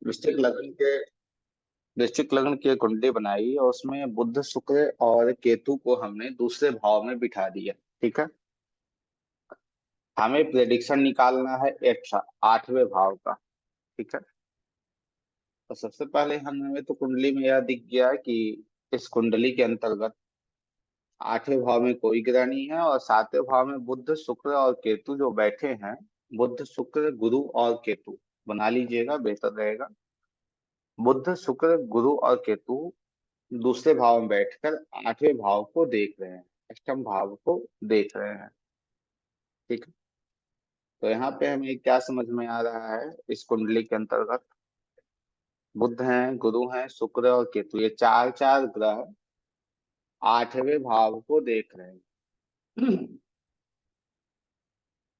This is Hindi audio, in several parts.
वृश्चिक लग्न के वृश्चिक लग्न की एक कुंडली बनाई और उसमें बुध शुक्र और केतु को हमने दूसरे भाव में बिठा दिया। ठीक है। हमें प्रेडिक्शन निकालना है आठवें भाव का। ठीक है। तो सबसे पहले हमें तो कुंडली में यह दिख गया कि इस कुंडली के अंतर्गत आठवें भाव में कोई ग्रह नहीं है और सातवें भाव में बुध शुक्र और केतु जो बैठे हैं। बुध शुक्र गुरु और केतु बना लीजिएगा, बेहतर रहेगा। बुध शुक्र गुरु और केतु दूसरे भाव में बैठकर आठवें भाव को देख रहे हैं, अष्टम भाव को देख रहे हैं। ठीक है। तो यहाँ पे हमें क्या समझ में आ रहा है, इस कुंडली के अंतर्गत बुध हैं, गुरु हैं, शुक्र और केतु, ये चार चार ग्रह आठवें भाव को देख रहे हैं।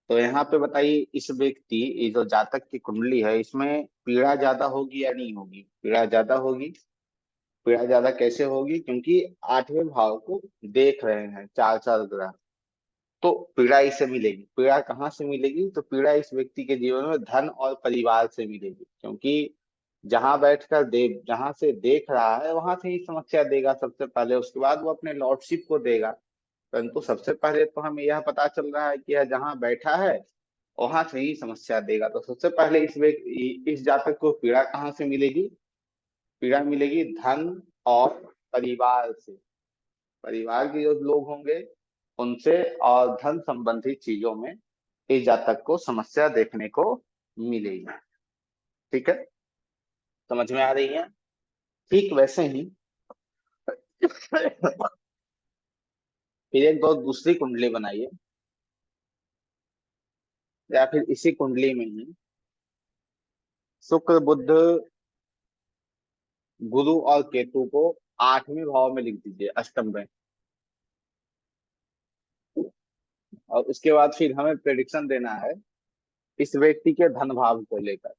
तो यहाँ पे बताइए, इस व्यक्ति, ये जो जातक की कुंडली है, इसमें पीड़ा ज्यादा होगी या नहीं होगी? पीड़ा ज्यादा होगी। पीड़ा ज्यादा कैसे होगी? क्योंकि आठवें भाव को देख रहे हैं चार चार ग्रह। तो पीड़ा इससे मिलेगी। पीड़ा कहाँ से मिलेगी? तो पीड़ा इस व्यक्ति के जीवन में धन और परिवार से मिलेगी, क्योंकि जहां से देख रहा है वहां से ही समस्या देगा सबसे पहले, उसके बाद वो अपने लॉर्डशिप को देगा। परंतु सबसे पहले तो हमें यह पता चल रहा है कि यह जहाँ बैठा है वहां से ही समस्या देगा। तो सबसे पहले इस जातक को पीड़ा कहाँ से मिलेगी? पीड़ा मिलेगी धन और परिवार से। परिवार के जो लोग होंगे उनसे और धन संबंधी चीजों में इस जातक को समस्या देखने को मिलेगी। ठीक है। समझ में आ रही है? ठीक वैसे ही फिर एक दो दूसरी कुंडली बनाइए, या फिर इसी कुंडली में ही शुक्र बुध गुरु और केतु को आठवें भाव में लिख दीजिए, अष्टम में। और उसके बाद फिर हमें प्रेडिक्शन देना है इस व्यक्ति के धन भाव को लेकर।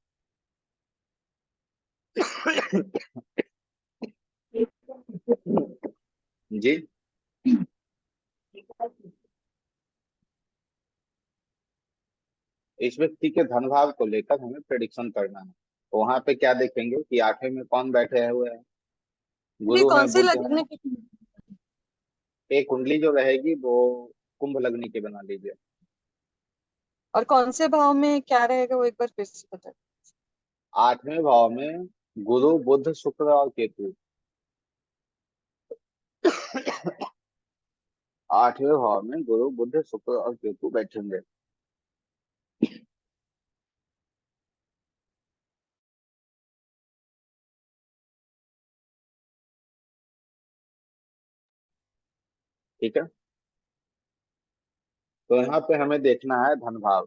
जी। इस व्यक्ति के धन भाव को लेकर हमें प्रेडिक्शन करना है। तो वहां पे क्या देखेंगे कि आठवें में कौन बैठे हुए हैं? ये गुरु है, कौन से बुध है। लगने की? एक कुंडली जो रहेगी वो कुंभ लग्न की बना लीजिए। और कौन से भाव में क्या रहेगा वो एक बार फिर से बता। आठवें भाव में गुरु बुध शुक्र और केतु। आठवें भाव में गुरु बुध शुक्र और केतु बैठेंगे। ठीक है। तो यहाँ पे हमें देखना है धन भाव।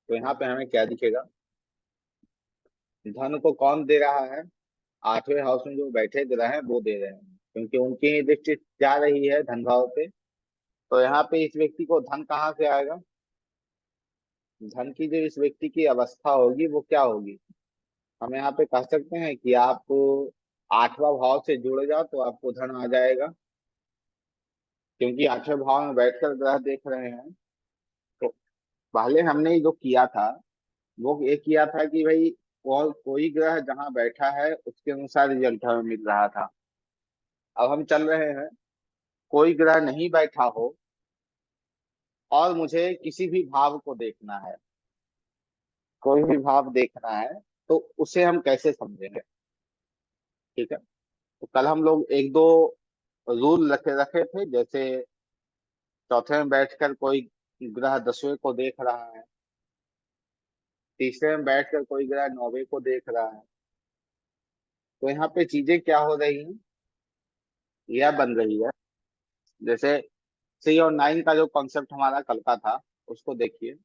तो यहाँ पे हमें क्या दिखेगा? धन को कौन दे रहा है? आठवें हाउस में जो बैठे ग्रह हैं वो दे रहे हैं, क्योंकि उनकी ही दृष्टि जा रही है धन भाव पे। तो यहाँ पे इस व्यक्ति को धन कहाँ से आएगा? धन की जो इस व्यक्ति की अवस्था होगी वो क्या होगी? हम यहाँ पे कह सकते हैं कि आप आठवां भाव से जुड़ जाओ तो आपको धन आ जाएगा, क्योंकि आठवें भाव में बैठकर ग्रह देख रहे हैं। तो पहले हमने जो किया था वो ये किया था कि भाई कोई ग्रह जहाँ बैठा है उसके अनुसार रिजल्ट हमें मिल रहा था। अब हम चल रहे हैं, कोई ग्रह नहीं बैठा हो और मुझे किसी भी भाव को देखना है, कोई भी भाव देखना है, तो उसे हम कैसे समझेंगे? ठीक है। तो कल हम लोग एक दो रूल रखे रखे थे, जैसे चौथे में बैठकर कोई ग्रह दसवें को देख रहा है, तीसरे में बैठकर कोई ग्रह नौवे को देख रहा है। तो यहाँ पे चीजें क्या हो रही हैं, यह बन रही है। जैसे 3 और 9 का जो कॉन्सेप्ट हमारा कल का था उसको देखिए।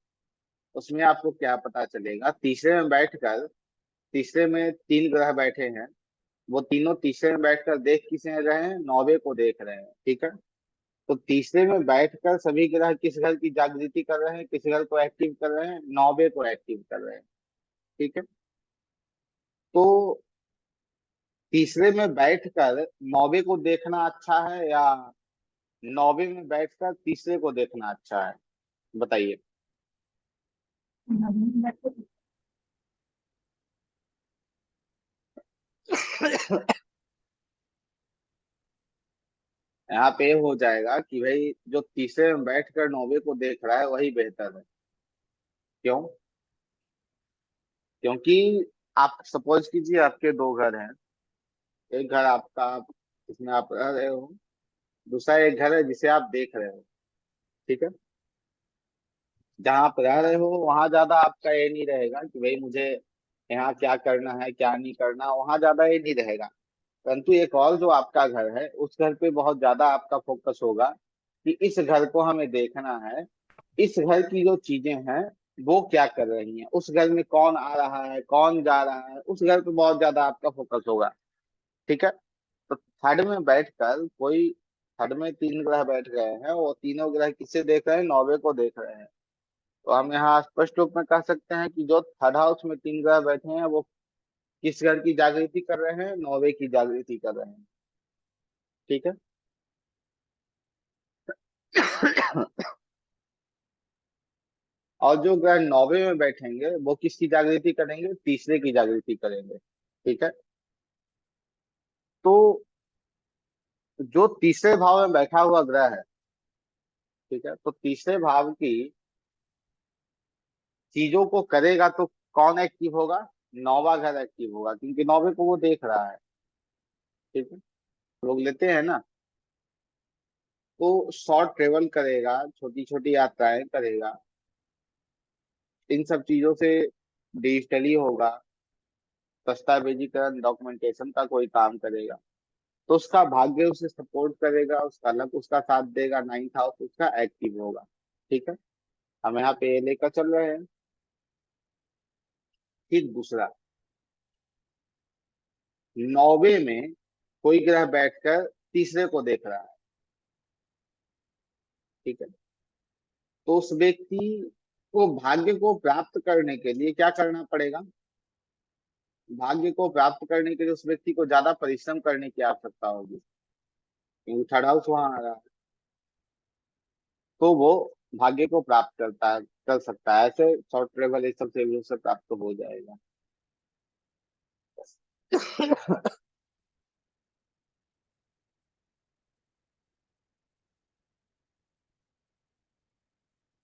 उसमें आपको क्या पता चलेगा, तीसरे में 3 ग्रह बैठे हैं, वो तीनों तीसरे में बैठकर देख किसे रहे हैं? नौवे को देख रहे हैं। ठीक है। तो तीसरे में बैठकर सभी ग्रह किस घर की जागृति कर रहे हैं, किस घर को एक्टिव कर रहे हैं? नौवे को एक्टिव कर रहे हैं। ठीक है। तो तीसरे में बैठकर नौवे को देखना अच्छा है या नौवे में बैठकर तीसरे को देखना अच्छा है? बताइए। यहाँ पे हो जाएगा कि भाई जो तीसरे में बैठकर नौवे को देख रहा है वही बेहतर है। क्यों? क्योंकि आप सपोज कीजिए आपके दो घर हैं। एक घर आपका, जिसमें आप रह रहे हो। दूसरा एक घर है जिसे आप देख रहे हो। ठीक है। जहाँ आप रह रहे हो वहां ज्यादा आपका ये नहीं रहेगा कि भाई मुझे यहाँ क्या करना है क्या नहीं करना, वहां ज्यादा ये नहीं रहेगा। परंतु एक और जो आपका घर है उस घर पे बहुत ज्यादा आपका फोकस होगा कि इस घर को हमें देखना है। इस घर की जो चीजें हैं वो क्या कर रही हैं, उस घर में कौन आ रहा है कौन जा रहा है, उस घर पे बहुत ज्यादा आपका फोकस होगा। ठीक है। तो थर्ड में बैठकर कोई, थर्ड में तीन ग्रह बैठ गए हैं, वो तीनों ग्रह किसे देख रहे हैं? नौवे को देख रहे हैं। तो हम यहाँ स्पष्ट रूप में कह सकते हैं कि जो थर्ड हाउस में तीन ग्रह बैठे हैं वो किस घर की जागृति कर रहे हैं? नौवे की जागृति कर रहे हैं। ठीक है। और जो ग्रह नौवे में बैठेंगे वो किसकी जागृति करेंगे? तीसरे की जागृति करेंगे। ठीक है। तो जो तीसरे भाव में बैठा हुआ ग्रह है, ठीक है, तो तीसरे भाव की चीजों को करेगा तो कौन एक्टिव होगा? नौवा घर एक्टिव होगा, क्योंकि नौवे को वो देख रहा है। ठीक है। लोग लेते हैं ना। तो शॉर्ट ट्रेवल करेगा, छोटी छोटी यात्राएं करेगा, इन सब चीजों से डिजिटली होगा, दस्तावेजीकरण डॉक्यूमेंटेशन का कोई काम करेगा। तो उसका भाग्य उसे सपोर्ट करेगा, उसका लक उसका साथ देगा, नाइन्थ हाउस उसका एक्टिव होगा। ठीक है। हम यहाँ पे ये लेकर चल रहे हैं। फिर दूसरा, नौवे में कोई ग्रह बैठकर तीसरे को देख रहा है। ठीक है। तो उस व्यक्ति को भाग्य को प्राप्त करने के लिए क्या करना पड़ेगा? भाग्य को प्राप्त करने के लिए उस व्यक्ति को ज्यादा परिश्रम करने की आवश्यकता होगी, क्योंकि थर्ड हाउस वहां आ रहा है। तो वो भाग्य को प्राप्त करता है, कर सकता है। ऐसे शॉर्ट ट्रेवल इस सब से प्राप्त हो जाएगा।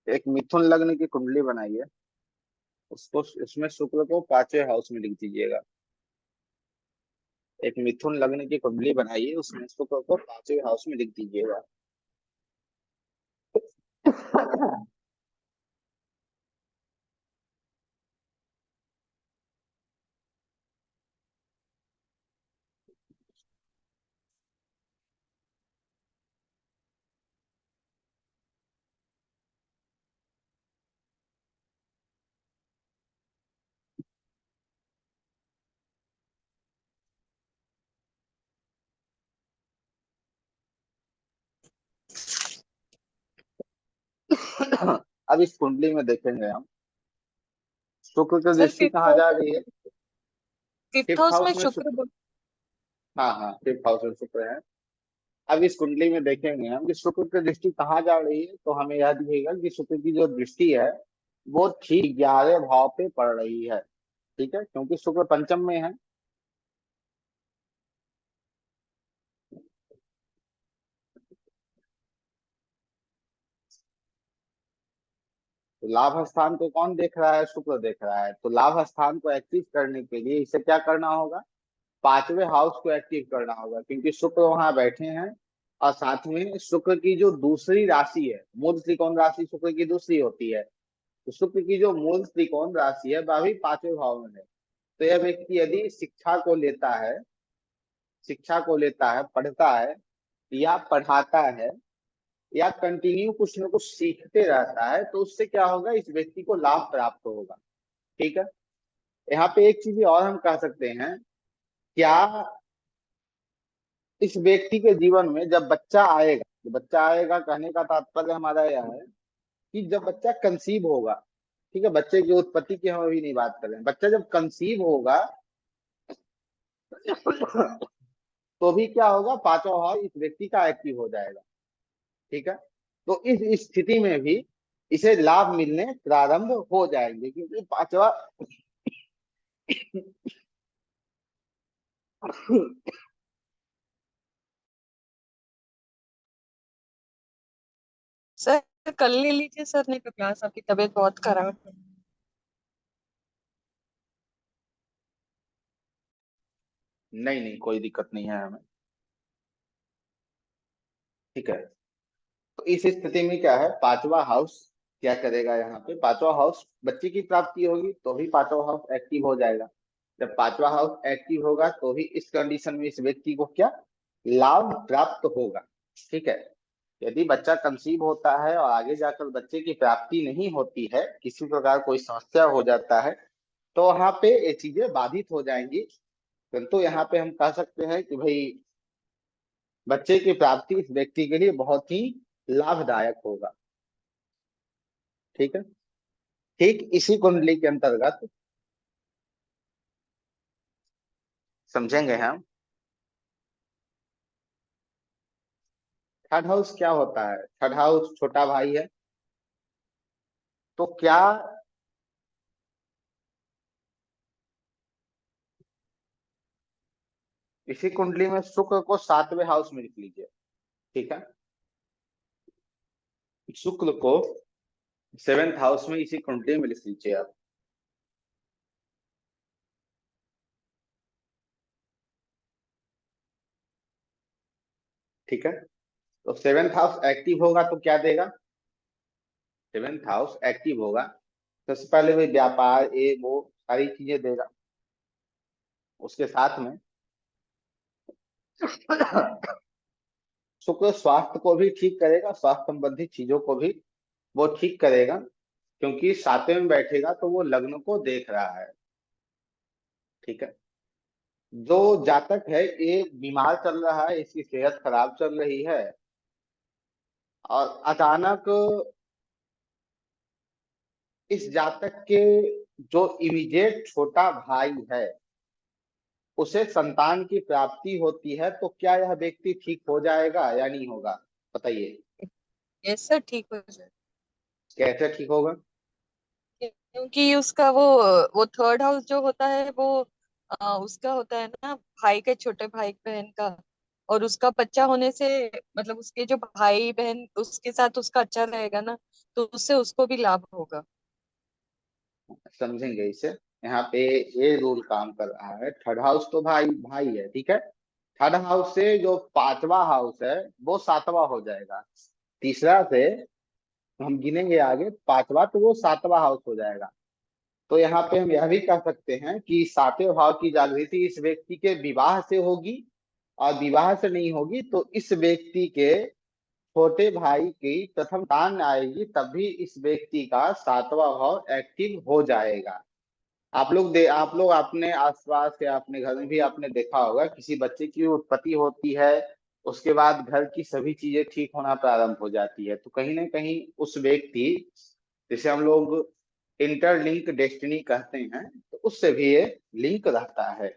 एक मिथुन लग्न की कुंडली बनाइए, उसको उसमें शुक्र को पांचवें हाउस में लिख दीजिएगा। एक मिथुन लग्न की कुंडली बनाइए, उसमें शुक्र को पांचवें हाउस में लिख दीजिएगा। अब इस कुंडली में देखेंगे हम, शुक्र की सर दृष्टि कहाँ जा रही है? फिफ्थ फिफ्थ हाउस हाउस में में शुक्र शुक्र। हाँ हाँ, फिफ्थ हाउस में शुक्र है। अब इस कुंडली में देखेंगे हम कि शुक्र की दृष्टि कहाँ जा रही है, तो हमें याद दिखेगा कि शुक्र की जो दृष्टि है वो ठीक 11 भाव पे पड़ रही है। ठीक है, क्योंकि शुक्र पंचम में है। तो लाभ स्थान को कौन देख रहा है? शुक्र देख रहा है। तो लाभ स्थान को एक्टिव करने के लिए इसे क्या करना होगा? पांचवें हाउस को एक्टिव करना होगा, क्योंकि शुक्र वहां बैठे हैं। और साथ में शुक्र की जो दूसरी राशि है, मूल त्रिकोण राशि शुक्र की दूसरी होती है। तो शुक्र की जो मूल त्रिकोण राशि है वह भी पांचवें भाव में है। तो यह व्यक्ति यदि शिक्षा को लेता है, पढ़ता है या पढ़ाता है या कंटिन्यू कुछ न कुछ सीखते रहता है, तो उससे क्या होगा? इस व्यक्ति को लाभ प्राप्त होगा। ठीक है। यहाँ पे एक चीज और हम कह सकते हैं, क्या इस व्यक्ति के जीवन में जब बच्चा आएगा, जब बच्चा आएगा कहने का तात्पर्य हमारा यह है कि जब बच्चा कंसीव होगा, ठीक है, बच्चे की उत्पत्ति की हम अभी नहीं बात कर रहे हैं, बच्चा जब कंसीव होगा तो भी क्या होगा? पांचवा भाव इस व्यक्ति का एक्टिव हो जाएगा। ठीक है। तो इस स्थिति में भी इसे लाभ मिलने प्रारंभ हो जाएंगे, क्योंकि पांचवा सर कल ले लीजिए सर, नहीं तो क्लास, आपकी तबीयत बहुत खराब है। नहीं नहीं, कोई दिक्कत नहीं है हमें। ठीक है। तो इस स्थिति में क्या है, पांचवा हाउस क्या करेगा, यहाँ पे पांचवा हाउस बच्चे की प्राप्ति होगी तो भी पांचवा हाउस एक्टिव हो जाएगा। जब पांचवा हाउस एक्टिव होगा तो ही इस कंडीशन में इस व्यक्ति को क्या लाभ प्राप्त होगा। ठीक है। यदि बच्चा कंसीव होता है और आगे जाकर बच्चे की प्राप्ति नहीं होती है, किसी प्रकार कोई समस्या हो जाता है, तो वहां पे ये चीजें बाधित हो जाएंगी। परंतु यहाँ पे हम कह सकते हैं कि भाई बच्चे की प्राप्ति इस व्यक्ति के लिए बहुत ही लाभदायक होगा। ठीक है। ठीक इसी कुंडली के अंतर्गत समझेंगे हम थर्ड हाउस क्या होता है। थर्ड हाउस छोटा भाई है। तो क्या इसी कुंडली में शुक्र को सातवें हाउस में लिख लीजिए। ठीक है। शुक्र को सेवेंथ हाउस में इसी कुंडली में लिख लीजिए आप। ठीक है। तो सेवेंथ हाउस एक्टिव होगा तो क्या देगा। सेवेंथ हाउस एक्टिव होगा, सबसे पहले वही व्यापार ये वो सारी चीजें देगा। उसके साथ में शुक्र स्वास्थ्य को भी ठीक करेगा, स्वास्थ्य संबंधी चीजों को भी वो ठीक करेगा, क्योंकि सातवें में बैठेगा तो वो लग्न को देख रहा है। ठीक है। जो जातक है ये बीमार चल रहा है, इसकी सेहत खराब चल रही है, और अचानक इस जातक के जो इमीडिएट छोटा भाई है उसे संतान की प्राप्ति होती है, तो क्या यह व्यक्ति ठीक हो जाएगा या नहीं होगा, बताइए। यस सर, ठीक हो जाए। कैसे ठीक होगा। क्योंकि उसका वो थर्ड हाउस जो होता है वो उसका होता है ना, भाई के, छोटे भाई बहन का। और उसका बच्चा होने से मतलब उसके जो भाई बहन उसके साथ उसका अच्छा रहेगा ना, तो उससे उसको भी लाभ होगा। समझेंगे इसे। यहाँ पे ये रूल काम कर रहा है, थर्ड हाउस तो भाई भाई है। ठीक है। थर्ड हाउस से जो पांचवा हाउस है वो सातवां हो जाएगा। तीसरा से हम गिनेंगे आगे, पांचवा तो वो सातवां हाउस हो जाएगा। तो यहाँ पे हम यह भी कह सकते हैं कि सातवें भाव की जागृति इस व्यक्ति के विवाह से होगी, और विवाह से नहीं होगी तो इस व्यक्ति के छोटे भाई की प्रथम दान आएगी, तब भी इस व्यक्ति का सातवां भाव एक्टिव हो जाएगा। आप लोग अपने आसपास या अपने घर में भी आपने देखा होगा, किसी बच्चे की उत्पत्ति होती है, उसके बाद घर की सभी चीजें ठीक होना प्रारंभ हो जाती है, तो कहीं ना कहीं उस व्यक्ति, जिसे हम लोग इंटरलिंक डेस्टिनी कहते हैं, तो उससे भी ये लिंक रहता है।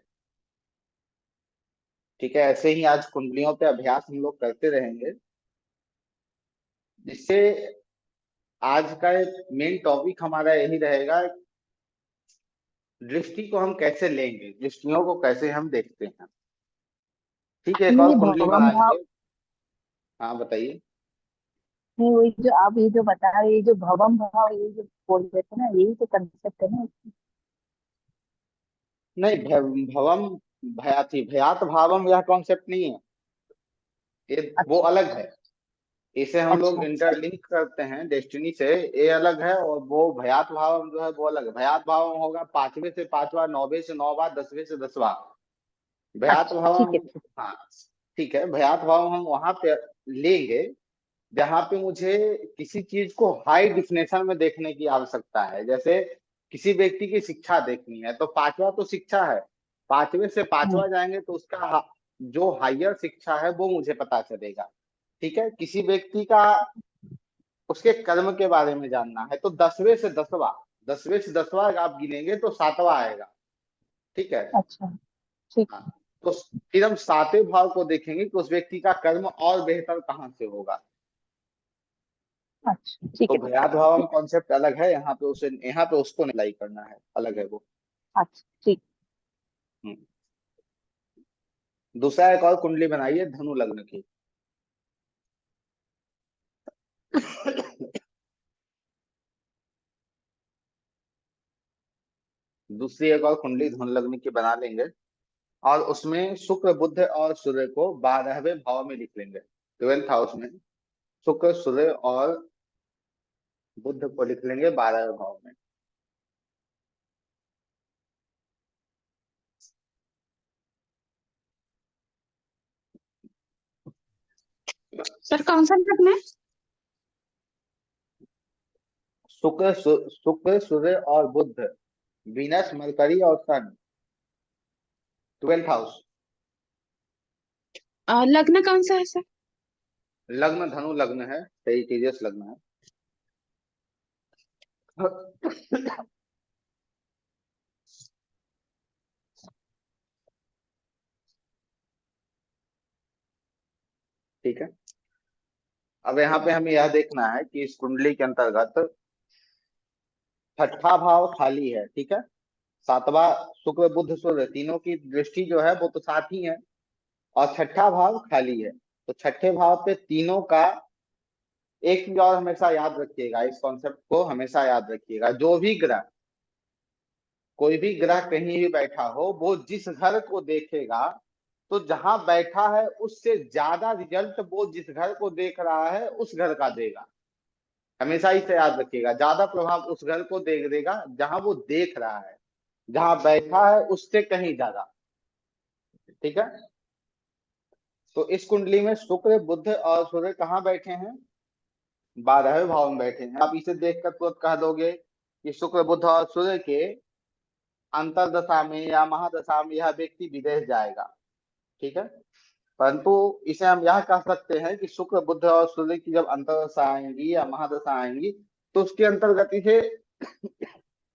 ठीक है। ऐसे ही आज कुंडलियों पे अभ्यास हम लोग करते रहेंगे, जिससे आज का मेन टॉपिक हमारा यही रहेगा, दृष्टि को हम कैसे लेंगे, दृष्टियों को कैसे हम देखते हैं। ठीक है। एक ये और कुंडली भवम बना भाव। लीजिए। हाँ बताइए। नहीं, वही जो आप ये जो बता रहे, ये जो भवम भाव, ये जो बोल रहे थे ना, यही तो कंसेप्ट है ना। नहीं, भवम भयाति भयात भावम यह कॉन्सेप्ट नहीं है, ये वो अच्छा अलग है। इसे हम लोग अच्छा। इंटरलिंक करते हैं डेस्टिनी से, ये अलग है। और वो भयात भावम जो है वो अलग है। भयात भावम होगा पांचवे से पांचवा, नौवे से नौवा, दसवें से दसवां। भयात अच्छा ठीक है भावम, ठीक हाँ ठीक है, भयात भावम हम वहां पे लेंगे जहां पे मुझे किसी चीज को हाई डिफिनेशन में देखने की आवश्यकता है। जैसे किसी व्यक्ति की शिक्षा देखनी है तो पांचवा तो शिक्षा है, पांचवे से है। पांचवा जाएंगे तो उसका जो हायर शिक्षा है वो मुझे पता चलेगा। ठीक है। किसी व्यक्ति का उसके कर्म के बारे में जानना है तो दसवें से दसवां, दसवें से दसवां आप गिनेंगे तो सातवां आएगा। ठीक है। अच्छा ठीक हाँ। है। तो फिर हम सातवें भाव को देखेंगे कि उस व्यक्ति का कर्म और बेहतर कहाँ से होगा। अच्छा ठीक तो है ठीक भयात है भाव ठीक में कॉन्सेप्ट अलग है, यहाँ पे उसे, यहाँ पे उसको अप्लाई करना है, अलग है वो। है। अच्छा ठीक। हम्म। दूसरा एक और कुंडली बनाइए धनु लग्न की। दूसरी एक और कुंडली धनु लग्न की बना लेंगे और उसमें शुक्र बुध और सूर्य को 12वें भाव में लिख लेंगे। 12th हाउस में शुक्र सूर्य और बुध को लिख लेंगे 12वें भाव में। सर कौन सा लग्न है? शुक्र सूर्य और बुध, वीनस मरकरी और सन। 12th house. लग्न कौन सा है सर? लग्न धनु लग्न है, सही तेजस लग्न है। ठीक है। अब यहाँ पे हमें यह देखना है कि इस कुंडली के अंतर्गत छठा भाव खाली है। ठीक है। सातवां शुक्र बुध सूर्य तीनों की दृष्टि जो है वो तो साथ ही है और छठा भाव खाली है। तो छठे भाव पे तीनों का एक चीज और हमेशा याद रखिएगा, इस कॉन्सेप्ट को हमेशा याद रखिएगा, जो भी ग्रह, कोई भी ग्रह कहीं भी बैठा हो वो जिस घर को देखेगा तो जहां बैठा है उससे ज्यादा रिजल्ट वो जिस घर को देख रहा है उस घर का देगा। हमेशा इसे याद रखिएगा, ज्यादा प्रभाव उस घर को देख देगा जहां वो देख रहा है, जहां बैठा है उससे कहीं ज्यादा। ठीक है। तो इस कुंडली में शुक्र बुध और सूर्य कहाँ बैठे हैं? 12वें भाव में बैठे हैं। आप इसे देखकर तुरंत कह दोगे कि शुक्र बुध और सूर्य के अंतरदशा में या महादशा में यह व्यक्ति विदेश जाएगा। ठीक है। परंतु इसे हम यह कह सकते हैं कि शुक्र बुध और सूर्य की जब अंतरदशा आएंगी या महादशा आएंगी तो उसके अंतर्गत इसे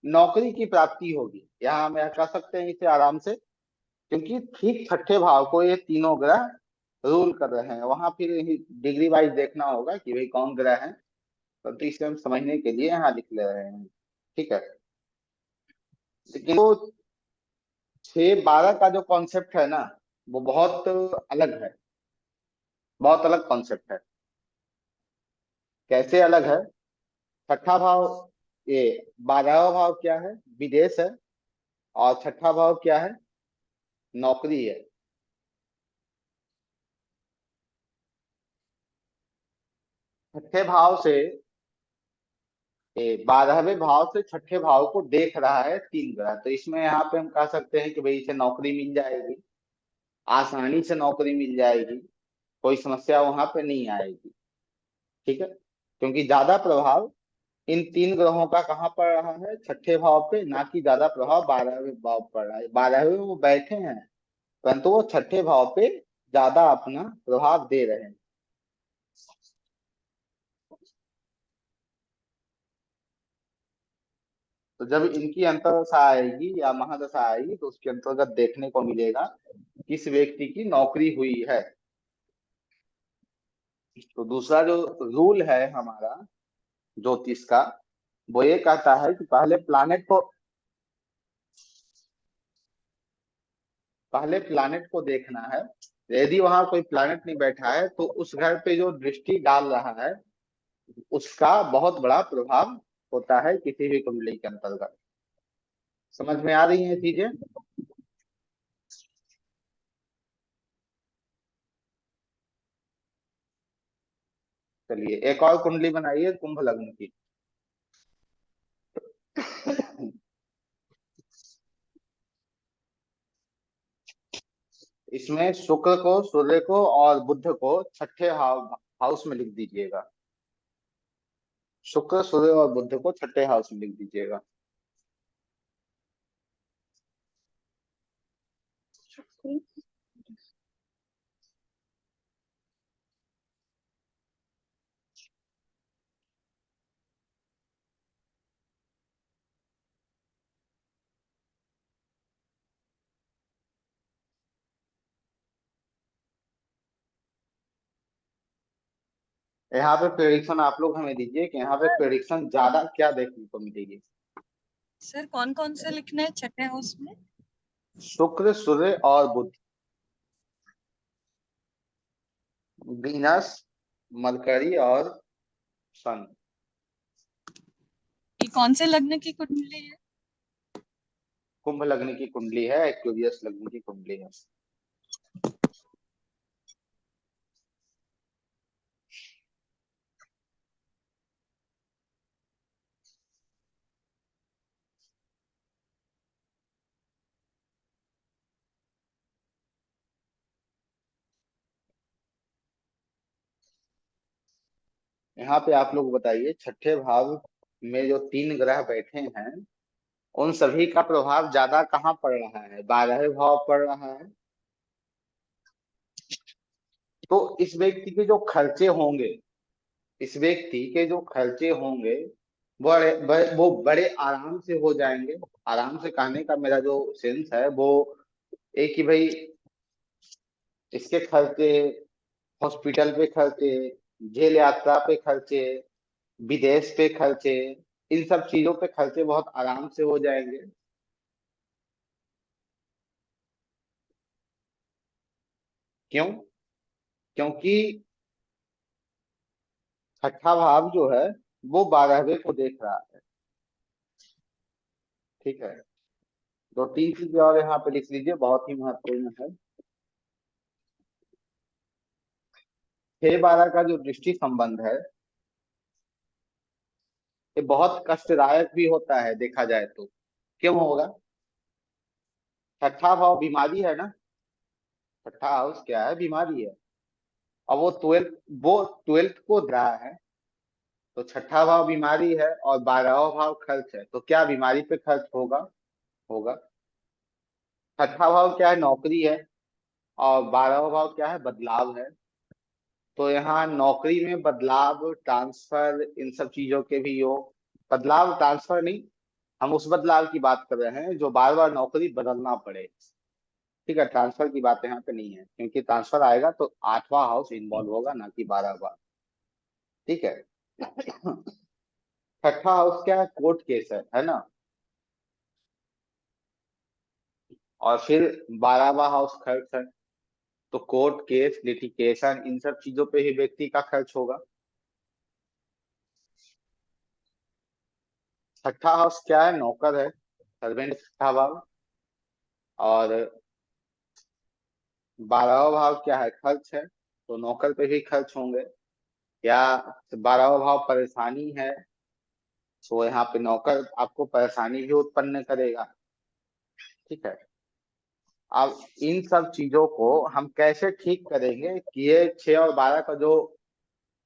नौकरी की प्राप्ति होगी। यहाँ हम यह कह सकते हैं इसे आराम से, क्योंकि ठीक छठे भाव को ये तीनों ग्रह रूल कर रहे हैं। वहां फिर डिग्री वाइज देखना होगा कि भाई कौन ग्रह है, परंतु इसे हम समझने के लिए यहाँ लिख ले रहे हैं। ठीक है। लेकिन वो 6-12 का जो कॉन्सेप्ट है ना वो बहुत अलग है, बहुत अलग कॉन्सेप्ट है। कैसे अलग है? छठा भाव, ये 12वां भाव क्या है? विदेश है। और छठा भाव क्या है? नौकरी है। छठे भाव से 12वें भाव से छठे भाव को देख रहा है तीन ग्रह, तो इसमें यहाँ पे हम कह सकते हैं कि भाई इसे नौकरी मिल जाएगी, आसानी से नौकरी मिल जाएगी, कोई समस्या वहां पे नहीं आएगी। ठीक है। क्योंकि ज्यादा प्रभाव इन तीन ग्रहों का कहाँ पड़ रहा है? छठे भाव पे, ना कि ज्यादा प्रभाव 12वें भाव पड़ रहा है। 12वें में वो बैठे हैं परंतु वो छठे भाव पे ज्यादा अपना प्रभाव दे रहे हैं। तो जब इनकी अंतरदशा आएगी या महादशा आएगी तो उसके अंतर्गत देखने को मिलेगा किस व्यक्ति की नौकरी हुई है। तो दूसरा जो रूल है हमारा ज्योतिष का वो ये कहता है कि पहले प्लानेट को देखना है। यदि वहां कोई प्लानेट नहीं बैठा है तो उस घर पे जो दृष्टि डाल रहा है उसका बहुत बड़ा प्रभाव होता है किसी भी कुंडली के अंतर्गत। समझ में आ रही हैं चीजें? चलिए एक और कुंडली बनाइए कुंभ लग्न की। इसमें शुक्र को, सूर्य को और बुध को छठे हाउस में लिख दीजिएगा। शुक्र सूर्य और बुध को छठे हाउस में लिख दीजिएगा। यहाँ पे प्रेडिक्शन आप लोग हमें दीजिए कि यहाँ पे प्रेडिक्शन ज्यादा क्या देखने को मिलेगी। सर कौन कौन से लिखना है छठे हाउस में? शुक्र सूर्य और बुध। वीनस, मरकरी और सन। ये कौन से लग्न की कुंडली है? कुंभ लग्न की कुंडली है, एक्वेरियस लग्न की कुंडली है। यहाँ पे आप लोग बताइए, छठे भाव में जो 3 ग्रह बैठे हैं, उन सभी का प्रभाव ज्यादा कहाँ पड़ रहा है? 12वें भाव पड़ रहा है। तो इस व्यक्ति के जो खर्चे होंगे, इस व्यक्ति के जो खर्चे होंगे वो बड़े आराम से हो जाएंगे। आराम से कहने का मेरा जो सेंस है वो एक ही भाई, इसके खर्चे, हॉस्पिटल पे खर्चे, जेल यात्रा पे खर्चे, विदेश पे खर्चे, इन सब चीजों पे खर्चे बहुत आराम से हो जाएंगे। क्यों? क्योंकि छठा भाव जो है वो 12वें को देख रहा है। ठीक है, तो 3 चीजें और यहाँ पे लिख लीजिए, बहुत ही महत्वपूर्ण है। 6-12 का जो दृष्टि संबंध है, ये बहुत कष्टदायक भी होता है देखा जाए तो। क्यों होगा? छठा भाव बीमारी है ना। छठा हाउस क्या है? बीमारी है। और वो ट्वेल्थ को रहा है। तो छठा भाव बीमारी है और 12वां भाव खर्च है, तो क्या बीमारी पे खर्च होगा? होगा। छठा भाव क्या है? नौकरी है। और 12वां भाव क्या है? बदलाव है। तो यहाँ नौकरी में बदलाव, ट्रांसफर, इन सब चीजों के भी योग। बदलाव ट्रांसफर नहीं, हम उस बदलाव की बात कर रहे हैं जो बार बार नौकरी बदलना पड़े। ठीक है, ट्रांसफर की बात यहाँ पे नहीं है, क्योंकि ट्रांसफर आएगा तो 8वां हाउस इन्वॉल्व होगा, ना कि 12वां। ठीक है। छठा हाउस क्या है? कोर्ट केस है ना। और फिर 12वां हाउस खर्च है। तो कोर्ट केस, लिटिगेशन, इन सब चीजों पे ही व्यक्ति का खर्च होगा। छठा हाउस क्या है? नौकर है, सर्वेंट छठा भाव। और 12वां भाव क्या है? खर्च है, तो नौकर पे भी खर्च होंगे। या 12वां भाव परेशानी है, तो यहाँ पे नौकर आपको परेशानी भी उत्पन्न करेगा। ठीक है। अब इन सब चीजों को हम कैसे ठीक करेंगे कि ये 6 और 12 का जो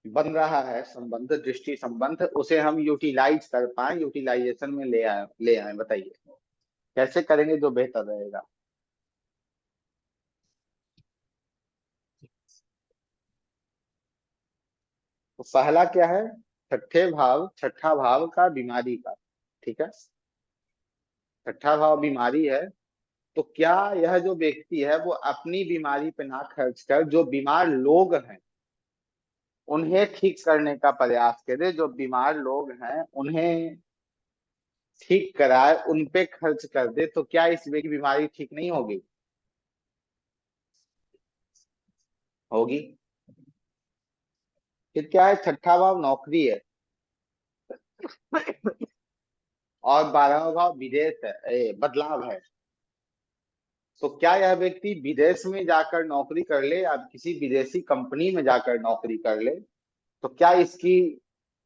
बन रहा है संबंध, दृष्टि संबंध, उसे हम यूटिलाइज कर पाए, यूटिलाइजेशन में ले आए बताइए कैसे करेंगे जो बेहतर रहेगा? तो पहला क्या है? छठा भाव का बीमारी का। ठीक है, छठा भाव बीमारी है। तो क्या यह जो व्यक्ति है वो अपनी बीमारी पे ना खर्च कर जो बीमार लोग हैं उन्हें ठीक करने का प्रयास करे? जो बीमार लोग हैं उन्हें ठीक कराए, उन पे खर्च कर दे, तो क्या इस व्यक्ति की बीमारी ठीक नहीं होगी? होगी। फिर क्या है? छठा भाव नौकरी है और 12वां भाव विदेश है, बदलाव है। तो क्या यह व्यक्ति विदेश में जाकर नौकरी कर ले या किसी विदेशी कंपनी में जाकर नौकरी कर ले, तो क्या इसकी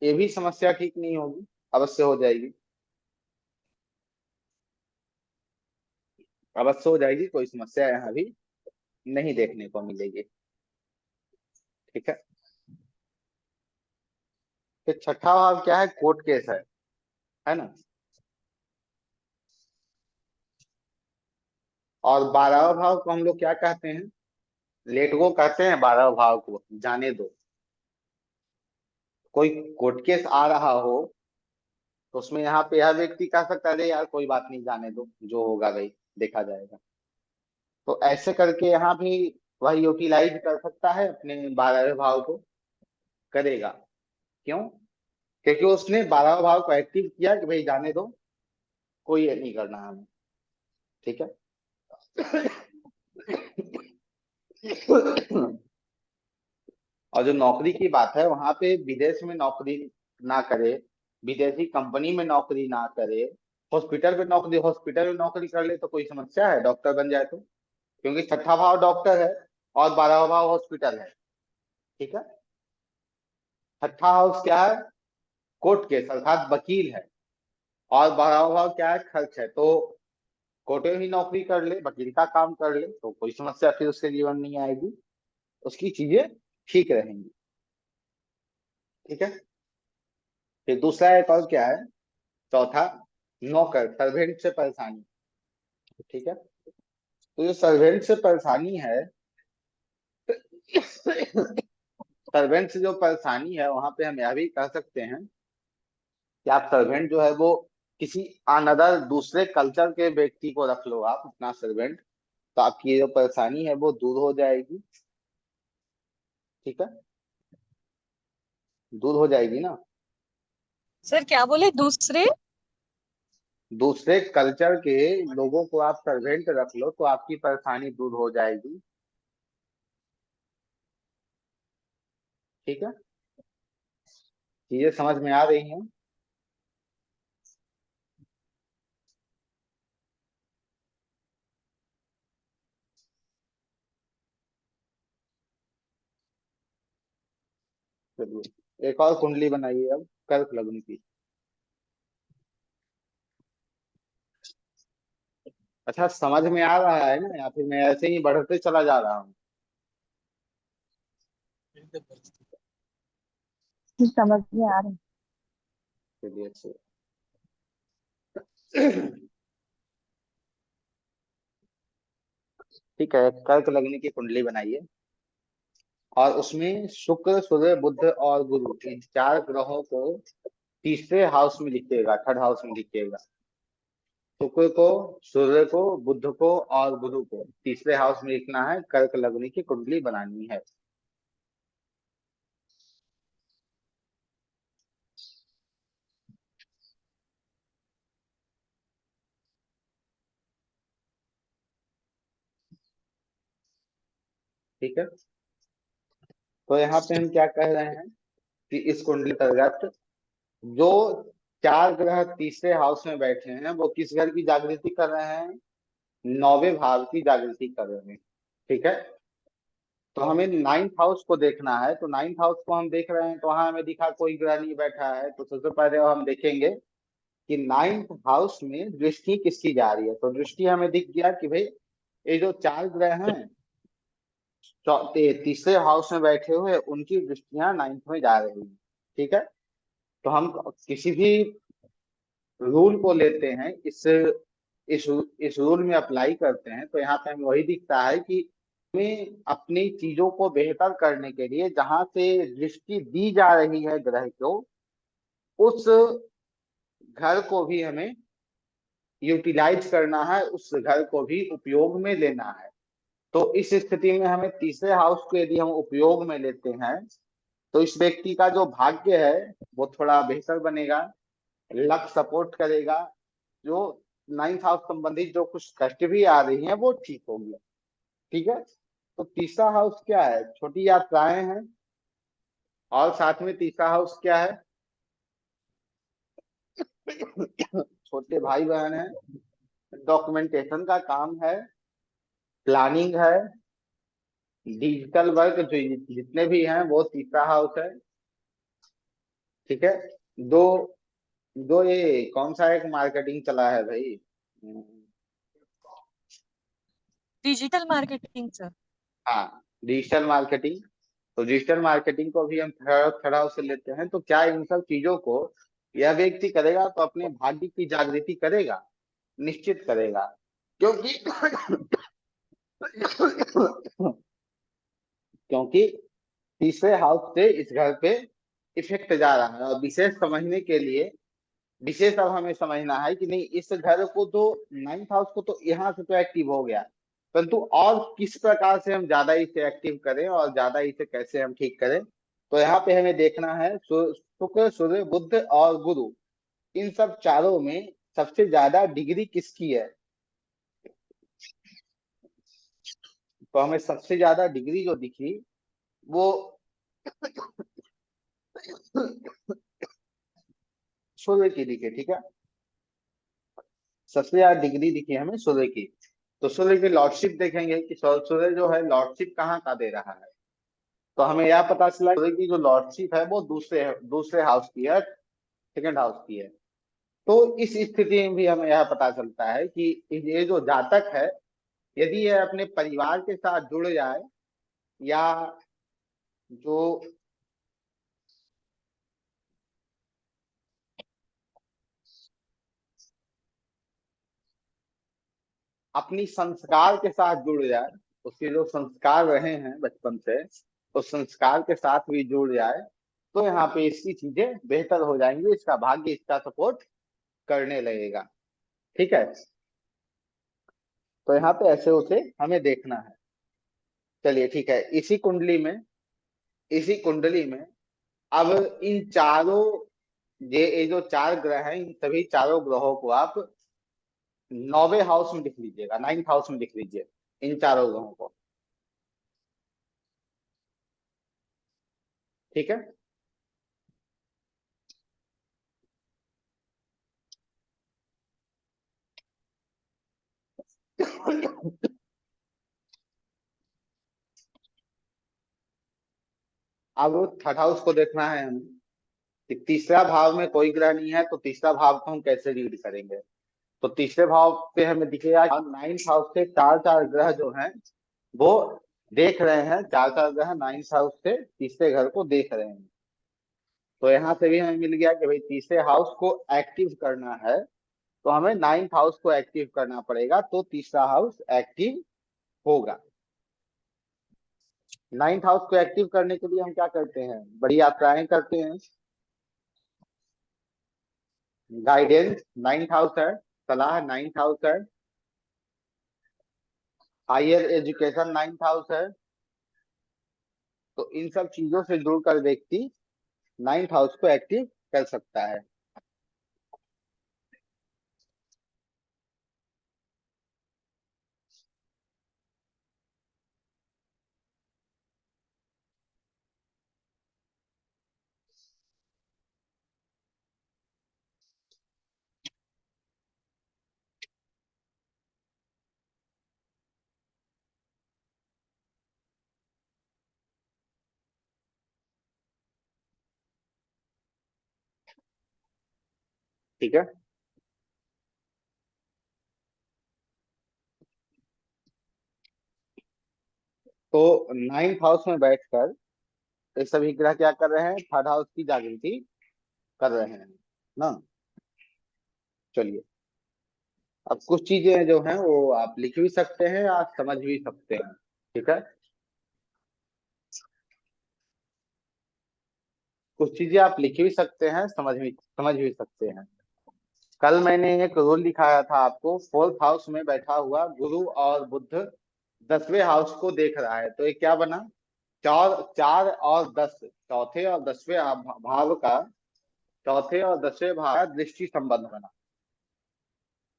ये भी समस्या ठीक नहीं होगी? अवश्य हो जाएगी, अवश्य हो जाएगी। कोई समस्या यहाँ भी नहीं देखने को मिलेगी। ठीक है। फिर छठा भाव क्या है? कोर्ट केस है ना। और 12वां भाव को हम लोग क्या कहते हैं? लेट गो कहते हैं 12वां भाव को, जाने दो। कोई कोर्ट केस आ रहा हो तो उसमें यहाँ पे यह व्यक्ति कह सकता है, अरे यार कोई बात नहीं, जाने दो, जो होगा भाई देखा जाएगा। तो ऐसे करके यहाँ भी वह यूटिलाइज कर सकता है अपने 12वें भाव को, करेगा। क्यों? क्योंकि उसने 12वां भाव को एक्टिव किया कि भाई जाने दो, कोई ये नहीं करना हमें। ठीक है। और जो नौकरी की बात है वहां पे विदेश में नौकरी ना करे, विदेशी कंपनी में नौकरी ना करे, हॉस्पिटल में नौकरी कर ले तो कोई समस्या है डॉक्टर बन जाए तो? क्योंकि छठा भाव डॉक्टर है और 12वां भाव हॉस्पिटल है। ठीक है, छठा हाउस क्या है? कोर्ट केस अर्थात वकील है। और 12वां भाव क्या है? खर्च है। तो कोर्ट में ही नौकरी कर ले, वकील का काम कर ले तो कोई समस्या फिर उसके जीवन में नहीं आएगी, उसकी चीजें ठीक रहेंगी। ठीक है, फिर दूसरा एक और क्या है, चौथा, नौकर सर्वेंट से परेशानी। ठीक है, तो जो सर्वेंट से परेशानी है सर्वेंट से जो परेशानी है वहां पे हम यह भी कह सकते हैं कि आप सर्वेंट जो है वो किसी अनदर दूसरे कल्चर के व्यक्ति को रख लो आप अपना सर्वेंट, तो आपकी ये जो परेशानी है वो दूर हो जाएगी। ठीक है, दूर हो जाएगी ना। सर क्या बोले दूसरे? दूसरे कल्चर के लोगों को आप सर्वेंट रख लो तो आपकी परेशानी दूर हो जाएगी। ठीक है, चीजें समझ में आ रही हैं? चलिए एक और कुंडली बनाइए अब कर्क लग्न की। अच्छा, समझ में आ रहा है ना, या फिर मैं ऐसे ही बढ़ते चला जा रहा हूँ? समझ में आ रहा है। चलिए अच्छे। ठीक है, कर्क लग्न की कुंडली बनाइए और उसमें शुक्र, सूर्य, बुध और गुरु इन चार ग्रहों को तीसरे हाउस में लिखिएगा, थर्ड हाउस में लिखिएगा। शुक्र को, सूर्य को, बुध को और गुरु को तीसरे हाउस में लिखना है, कर्क लग्न की कुंडली बनानी है। ठीक है, तो यहाँ पे हम क्या कह रहे हैं कि इस कुंडली अंतर्गत जो चार ग्रह तीसरे हाउस में बैठे हैं वो किस घर की जागृति कर रहे हैं? नौवे भाव की जागृति कर रहे हैं। ठीक है, तो हमें नाइन्थ हाउस को देखना है, तो नाइन्थ हाउस को हम देख रहे हैं तो वहां हमें दिखा कोई ग्रह नहीं बैठा है, तो सबसे पहले हम देखेंगे कि नाइन्थ हाउस में दृष्टि किसकी जा रही है। तो दृष्टि हमें दिख गया कि भाई ये जो चार ग्रह हैं तीसरे हाउस में बैठे हुए उनकी दृष्टियां नाइन्थ में जा रही हैं। ठीक है, तो हम किसी भी रूल को लेते हैं, इस रूल में अप्लाई करते हैं, तो यहाँ पे हमें वही दिखता है कि हमें अपनी चीजों को बेहतर करने के लिए जहां से दृष्टि दी जा रही है ग्रह को, उस घर को भी हमें यूटिलाइज करना है, उस घर को भी उपयोग में लेना है। तो इस स्थिति में हमें तीसरे हाउस को यदि हम उपयोग में लेते हैं तो इस व्यक्ति का जो भाग्य है वो थोड़ा बेहतर बनेगा, लक सपोर्ट करेगा, जो नाइन्थ हाउस संबंधित जो कुछ कष्ट भी आ रही हैं वो ठीक होगी। ठीक है, तो तीसरा हाउस क्या है? छोटी यात्राएं हैं, और साथ में तीसरा हाउस क्या है? छोटे भाई बहन है, डॉक्यूमेंटेशन का काम है, प्लानिंग है, डिजिटल वर्क जो जितने भी हैं वो तीसरा हाउस है। ठीक है, दो दो ये कौन सा एक मार्केटिंग चला है भाई? Digital marketing sir. हाँ, डिजिटल मार्केटिंग। तो डिजिटल मार्केटिंग को भी हम थर्ड हाउस से लेते हैं, तो क्या इन सब चीजों को यह व्यक्ति करेगा तो अपने भाग्य की जागृति करेगा, निश्चित करेगा। क्योंकि क्योंकि तीसरे हाउस से इस घर पे इफेक्ट जा रहा है, और विशेष समझने के लिए विशेष अब हमें समझना है कि नहीं, इस घर को तो नाइन्थ हाउस को तो यहाँ से तो एक्टिव हो गया, परंतु और किस प्रकार से हम ज्यादा इसे एक्टिव करें और ज्यादा इसे कैसे हम ठीक करें। तो यहाँ पे हमें देखना है शुक्र, सूर्य, बुध और गुरु इन सब चारों में सबसे ज्यादा डिग्री किसकी है। तो हमें सबसे ज्यादा डिग्री जो दिखी वो सूर्य की दिखे, ठीक है। सबसे ज्यादा डिग्री दिखी हमें सूर्य की। तो सूर्य की लॉर्डशिप देखेंगे कि सूर्य जो है लॉर्डशिप कहाँ का दे रहा है। तो हमें यह पता चला सूर्य की जो लॉर्डशिप है वो दूसरे दूसरे हाउस की है, सेकंड हाउस की है। तो इस स्थिति में भी हमें यह पता चलता है कि ये जो जातक है, यदि यह अपने परिवार के साथ जुड़ जाए, या जो अपनी संस्कार के साथ जुड़ जाए, उसके जो संस्कार रहे हैं बचपन से, उस संस्कार के साथ भी जुड़ जाए, तो यहाँ पे इसकी चीजें बेहतर हो जाएंगी, इसका भाग्य इसका सपोर्ट करने लगेगा। ठीक है, तो यहाँ पे ऐसे उसे हमें देखना है। चलिए ठीक है, इसी कुंडली में अब इन चारों, ये जो चार ग्रह हैं, इन सभी चारों ग्रहों को आप 9वें हाउस में लिख लीजिएगा, 9th हाउस में लिख लीजिए इन चारों ग्रहों को। ठीक है, अब थर्ड हाउस को देखना है हमें कि तीसरा भाव में कोई ग्रह नहीं है, तो तीसरा भाव को हम कैसे रीड करेंगे। तो तीसरे भाव पे हमें दिखेगा 9th हाउस से चार चार ग्रह जो हैं वो देख रहे हैं, चार चार ग्रह 9th हाउस से तीसरे घर को देख रहे हैं। तो यहाँ से भी हमें मिल गया कि भाई तीसरे हाउस को एक्टिव करना है, तो हमें 9th हाउस को एक्टिव करना पड़ेगा, तो तीसरा हाउस एक्टिव होगा। 9th हाउस को एक्टिव करने के लिए हम क्या करते हैं, बड़ी यात्राएं करते हैं। गाइडेंस 9th हाउस है, सलाह 9th हाउस है, हायर एजुकेशन 9th हाउस है। तो इन सब चीजों से जुड़कर व्यक्ति 9th हाउस को एक्टिव कर सकता है। ठीक है, तो 9th हाउस में बैठकर ये सभी ग्रह क्या कर रहे हैं, थर्ड हाउस की जागृति कर रहे हैं ना। चलिए, अब कुछ चीजें जो हैं वो आप लिख भी सकते हैं, आप समझ भी सकते हैं। ठीक है, कुछ चीजें आप लिख भी सकते हैं, समझ भी सकते हैं। कल मैंने एक रूल दिखाया था आपको, 4th हाउस में बैठा हुआ गुरु और बुध 10वें हाउस को देख रहा है, तो ये क्या बना, चार चार और 10, चौथे और 10वें भाव का, चौथे और 10वें भाव का दृष्टि संबंध बना।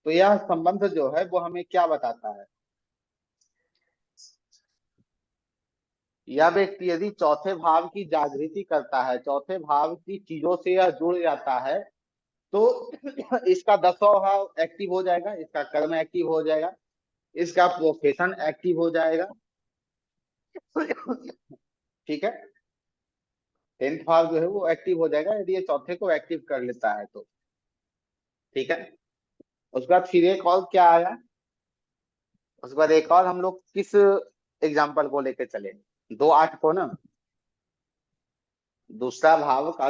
तो यह संबंध जो है वो हमें क्या बताता है, यह व्यक्ति यदि चौथे भाव की जागृति करता है, चौथे भाव की चीजों से यह जुड़ जाता है, तो इसका 10वां भाव एक्टिव हो जाएगा, इसका कर्म एक्टिव हो जाएगा, इसका प्रोफेशन एक्टिव हो जाएगा। ठीक है, 10th भाव जो है वो एक्टिव हो जाएगा यदि ये चौथे को एक्टिव कर लेता है तो। ठीक है, उसके बाद फिर एक और क्या आया, उसके बाद एक और हम लोग किस एग्जाम्पल को लेके चले, 2-8 को ना। दूसरा भाव का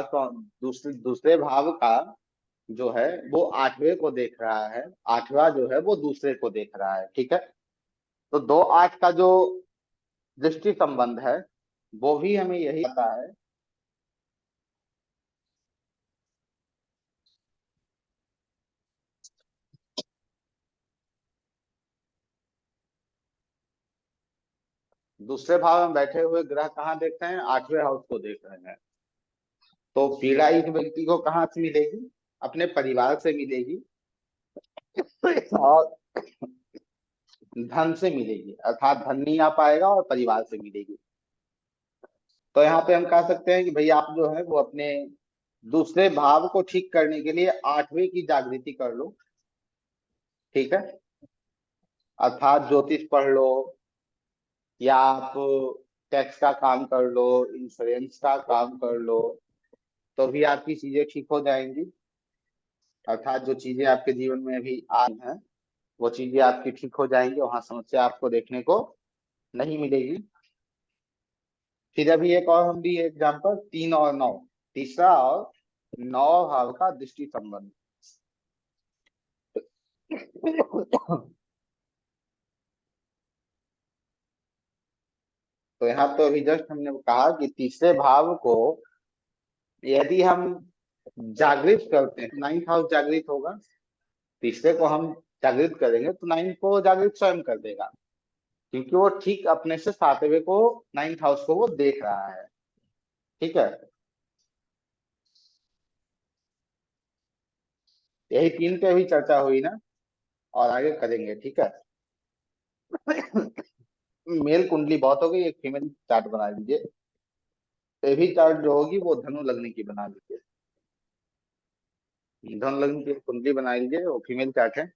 दूसरे दूसरे भाव का जो है वो 8वें को देख रहा है, 8वां जो है वो दूसरे को देख रहा है। ठीक है, तो 2-8 का जो दृष्टि संबंध है वो भी हमें यही आता है। दूसरे भाव में बैठे हुए ग्रह कहाँ देख रहे हैं, 8वें हाउस को देख रहे हैं। तो पीड़ा इस व्यक्ति को कहाँ से मिलेगी, अपने परिवार से मिलेगी, और धन से मिलेगी, अर्थात धन नहीं आ पाएगा और परिवार से मिलेगी। तो यहाँ पे हम कह सकते हैं कि भाई आप जो है वो अपने दूसरे भाव को ठीक करने के लिए आठवें की जागृति कर लो। ठीक है, अर्थात ज्योतिष पढ़ लो, या आप टैक्स का काम कर लो, इंश्योरेंस का काम कर लो, तो भी आपकी चीजें ठीक हो जाएंगी। अर्थात जो चीजें आपके जीवन में अभी आज हैं वो चीजें आपकी ठीक हो जाएंगी, वहां समस्या आपको देखने को नहीं मिलेगी। फिर अभी एक और हम भी एग्जाम्पल, 3 और 9, तीसरा और 9 भाव का दृष्टि संबंध। तो यहाँ तो अभी जस्ट हमने कहा कि तीसरे भाव को यदि हम जागृत करते हैं, 9th हाउस जागृत होगा। तीसरे को हम जागृत करेंगे तो 9 को जागृत स्वयं कर देगा, क्योंकि वो ठीक अपने से 7वें को, 9th हाउस को वो देख रहा है। ठीक है, यही 3 पे भी चर्चा हुई ना, और आगे करेंगे। ठीक है, मेल कुंडली बहुत हो गई, एक फीमेल चार्ट बना लीजिए। ये भी चार्ट जो होगी वो धनु लग्न की बना लीजिए। धनु लग्न की कुंडली बना लीजिए, वो फीमेल चार्ट है।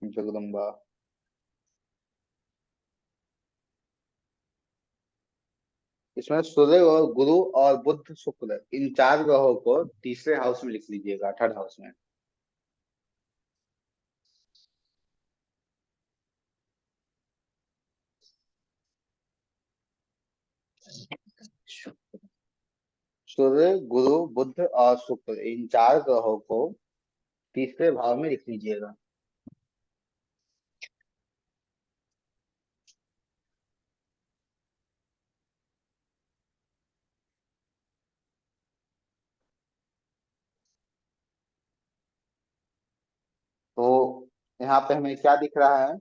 जगदम्बा। इसमें सूर्य और गुरु और बुध शुक्र, इन 4 ग्रहों को तीसरे हाउस में लिख लीजिएगा, 3rd हाउस में। सूर्य, गुरु, बुध और शुक्र, इन 4 ग्रहों को तीसरे भाव में लिख लीजिएगा। तो यहाँ पे हमें क्या दिख रहा है,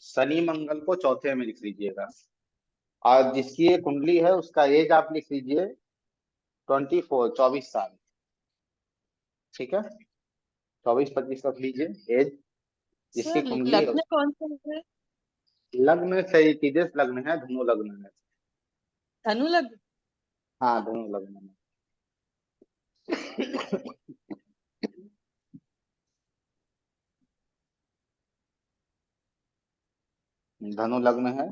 शनि मंगल को चौथे में लिख लीजिएगा। और जिसकी ये कुंडली है उसका एज आप लिख लीजिए 24, 24 साल। ठीक है, 24-25 रख लीजिए एज, जिसकी सर कुंडली है। लग्न कौन सा है? लग्न सही, तेजस लग्न है, धनु लग्न है। धनु लग्न। हाँ, धनु लग्न है, धनु लग्न है।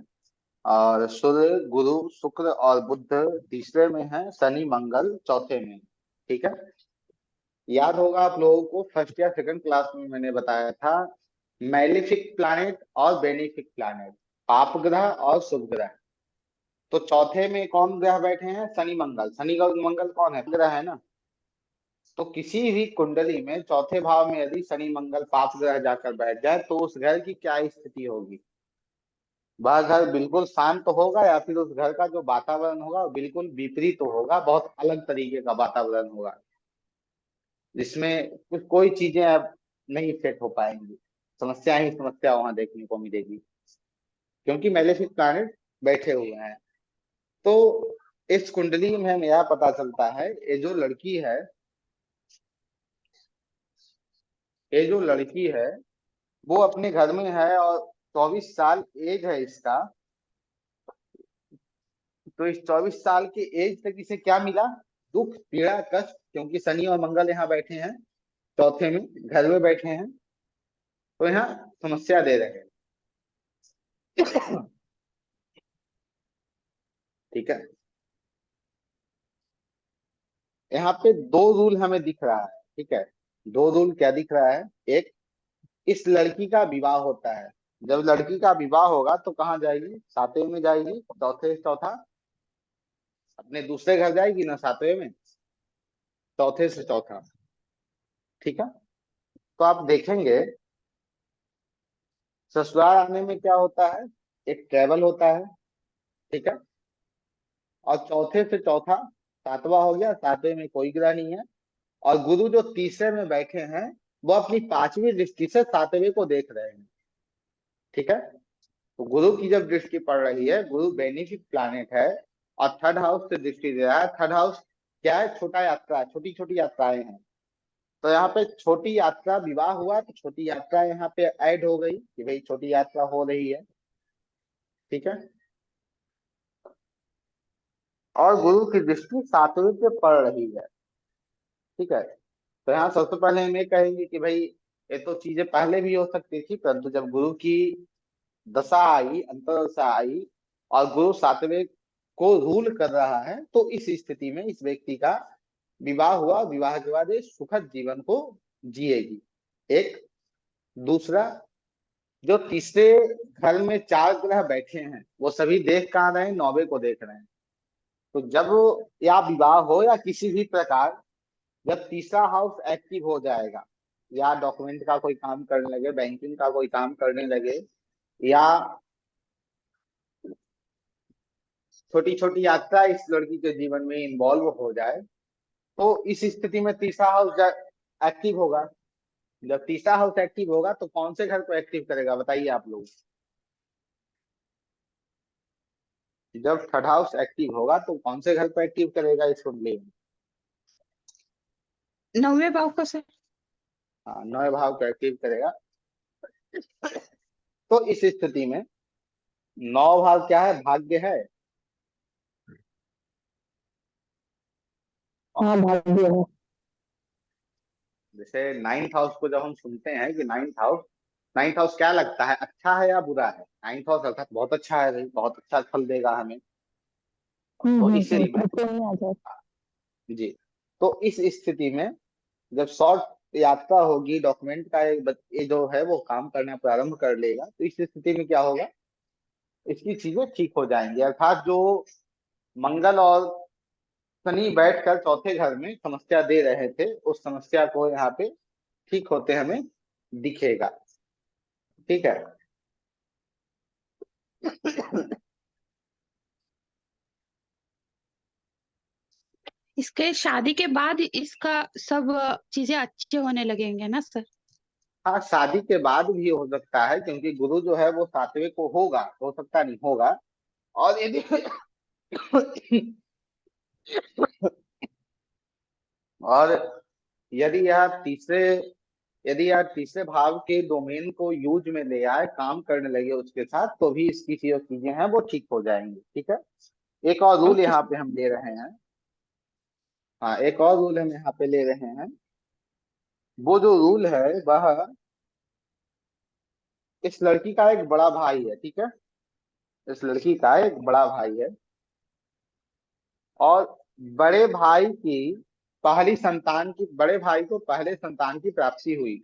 और सूर्य, गुरु, शुक्र और बुध तीसरे में है, शनि मंगल चौथे में। ठीक है, याद होगा आप लोगों को, फर्स्ट या सेकंड क्लास में मैंने बताया था मैलिफिक प्लैनेट और बेनिफिक प्लैनेट, पाप ग्रह और शुभ ग्रह। तो चौथे में कौन ग्रह बैठे हैं, शनि मंगल। शनि मंगल कौन है, ग्रह है ना। तो किसी भी कुंडली में चौथे भाव में यदि शनि मंगल पाप ग्रह जाकर बैठ जाए तो उस घर की क्या स्थिति होगी। वह घर बिल्कुल शांत होगा, या फिर उस घर का जो वातावरण होगा वो बिल्कुल विपरीत होगा, बहुत अलग तरीके का वातावरण होगा, जिसमें कुछ कोई चीजें अब नहीं सेट हो पाएंगी, समस्या ही समस्या वहां देखने को मिलेगी, क्योंकि मैलेफिक प्लैनेट बैठे हुए हैं। तो इस कुंडली में हमें यह पता चलता है, ये जो लड़की है वो अपने घर में है और 24 साल एज है इसका। तो इस 24 साल के एज तक इसे क्या मिला, दुख, पीड़ा, कष्ट, क्योंकि शनि और मंगल यहाँ बैठे हैं चौथे में, घर में बैठे हैं, तो यहाँ समस्या दे रहे हैं। ठीक है, यहाँ पे 2 रूल हमें दिख रहा है। ठीक है, 2 रूल क्या दिख रहा है, एक, इस लड़की का विवाह होता है, जब लड़की का विवाह होगा तो कहाँ जाएगी, 7वें में जाएगी, चौथे से चौथा, अपने दूसरे घर जाएगी ना 7वें में, चौथे से चौथा। ठीक है, तो आप देखेंगे ससुराल आने में क्या होता है, एक ट्रेवल होता है। ठीक है, और चौथे से चौथा 7वां हो गया, 7वें में कोई ग्रह नहीं है। और गुरु जो तीसरे में बैठे हैं वो अपनी 5वीं दृष्टि से 7वें को देख रहे हैं। ठीक है, तो गुरु की जब दृष्टि पड़ रही है, गुरु बेनिफिक प्लैनेट है और 3rd हाउस से दृष्टि दे रहा है। 3rd हाउस क्या है, छोटा यात्रा, छोटी छोटी यात्राएं हैं। तो यहाँ पे छोटी यात्रा विवाह हुआ तो छोटी यात्रा यहाँ पे ऐड हो गई कि भाई छोटी यात्रा हो रही है। ठीक है। और गुरु की दृष्टि सातवें पे पड़ रही है। ठीक है। तो यहाँ सबसे पहले हम ये कहेंगे कि भाई ये तो चीजें पहले भी हो सकती थी, परंतु जब गुरु की दशा आई, अंतरदशा आई और गुरु सातवें को रूल कर रहा है, तो इस स्थिति में इस व्यक्ति का विवाह हुआ। विवाह के बाद ये सुखद जीवन को जिएगी। एक। दूसरा, जो तीसरे घर में चार ग्रह बैठे हैं वो सभी देख कहाँ रहे हैं, नौवे को देख रहे हैं। तो जब या विवाह हो या किसी भी प्रकार, जब तीसरा हाउस एक्टिव हो जाएगा या डॉक्यूमेंट का कोई काम करने लगे, बैंकिंग का कोई काम करने लगे, या छोटी छोटी यात्रा इस लड़की के जीवन में इन्वॉल्व हो जाए, तो इस स्थिति में तीसरा हाउस एक्टिव होगा। जब तीसरा हाउस एक्टिव होगा तो कौन से घर को एक्टिव करेगा बताइए आप लोग। जब थर्ड हाउस एक्टिव होगा तो कौन से घर को एक्टिव करेगा इस कुंडली में? 9वें भाव को सर। हाँ, 9वें भाव को एक्टिव करेगा। तो इस स्थिति में 9 भाव क्या है? भाग्य है। हाँ भाग्य है। जैसे नाइन्थ हाउस को जब हम सुनते हैं कि नाइन्थ हाउस क्या लगता है, अच्छा है या बुरा है? नाइन्थ हाउस अर्थात बहुत अच्छा है भाई, बहुत अच्छा फल देगा हमें। तो इसी में तो नहीं आ जाए। जी, तो इस स्थिति में जब शॉर्ट यात्रा होगी, डॉक्यूमेंट का ये जो है वो काम करना प्रारंभ कर लेगा, तो इस स्थिति में क्या होगा, इसकी चीजें ठीक हो जाएंगी। अर्थात जो मंगल और शनि बैठकर चौथे घर में समस्या दे रहे थे, उस समस्या को यहाँ पे ठीक होते हमें दिखेगा। ठीक है। इसके शादी के बाद इसका सब चीजें अच्छे होने लगेंगे ना सर? हाँ, शादी के बाद भी हो सकता है, क्योंकि गुरु जो है वो सातवें को होगा, हो सकता नहीं होगा। और यदि और यदि यह तीसरे यदि यह तीसरे भाव के डोमेन को यूज में ले आए, काम करने लगे उसके साथ, तो भी इसकी जो चीजें हैं वो ठीक हो जाएंगी। ठीक है। एक और रूल ओके यहाँ पे हम ले रहे हैं। हाँ, एक और रूल हम यहाँ पे ले रहे हैं। वो जो रूल है वह इस लड़की का एक बड़ा भाई है। ठीक है। इस लड़की का एक बड़ा भाई है और बड़े भाई को पहले संतान की प्राप्ति हुई।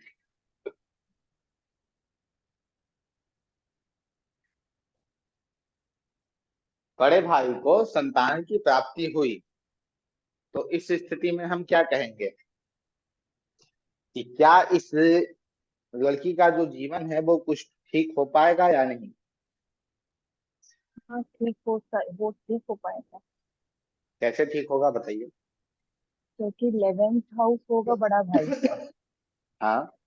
बड़े भाई को संतान की प्राप्ति हुई। तो इस स्थिति में हम क्या कहेंगे कि क्या इस लड़की का जो जीवन है वो कुछ ठीक हो पाएगा या नहीं? हाँ वो ठीक हो पाएगा। कैसे ठीक होगा बताइए। क्योंकि 11th हाउस होगा बड़ा भाई। हाँ,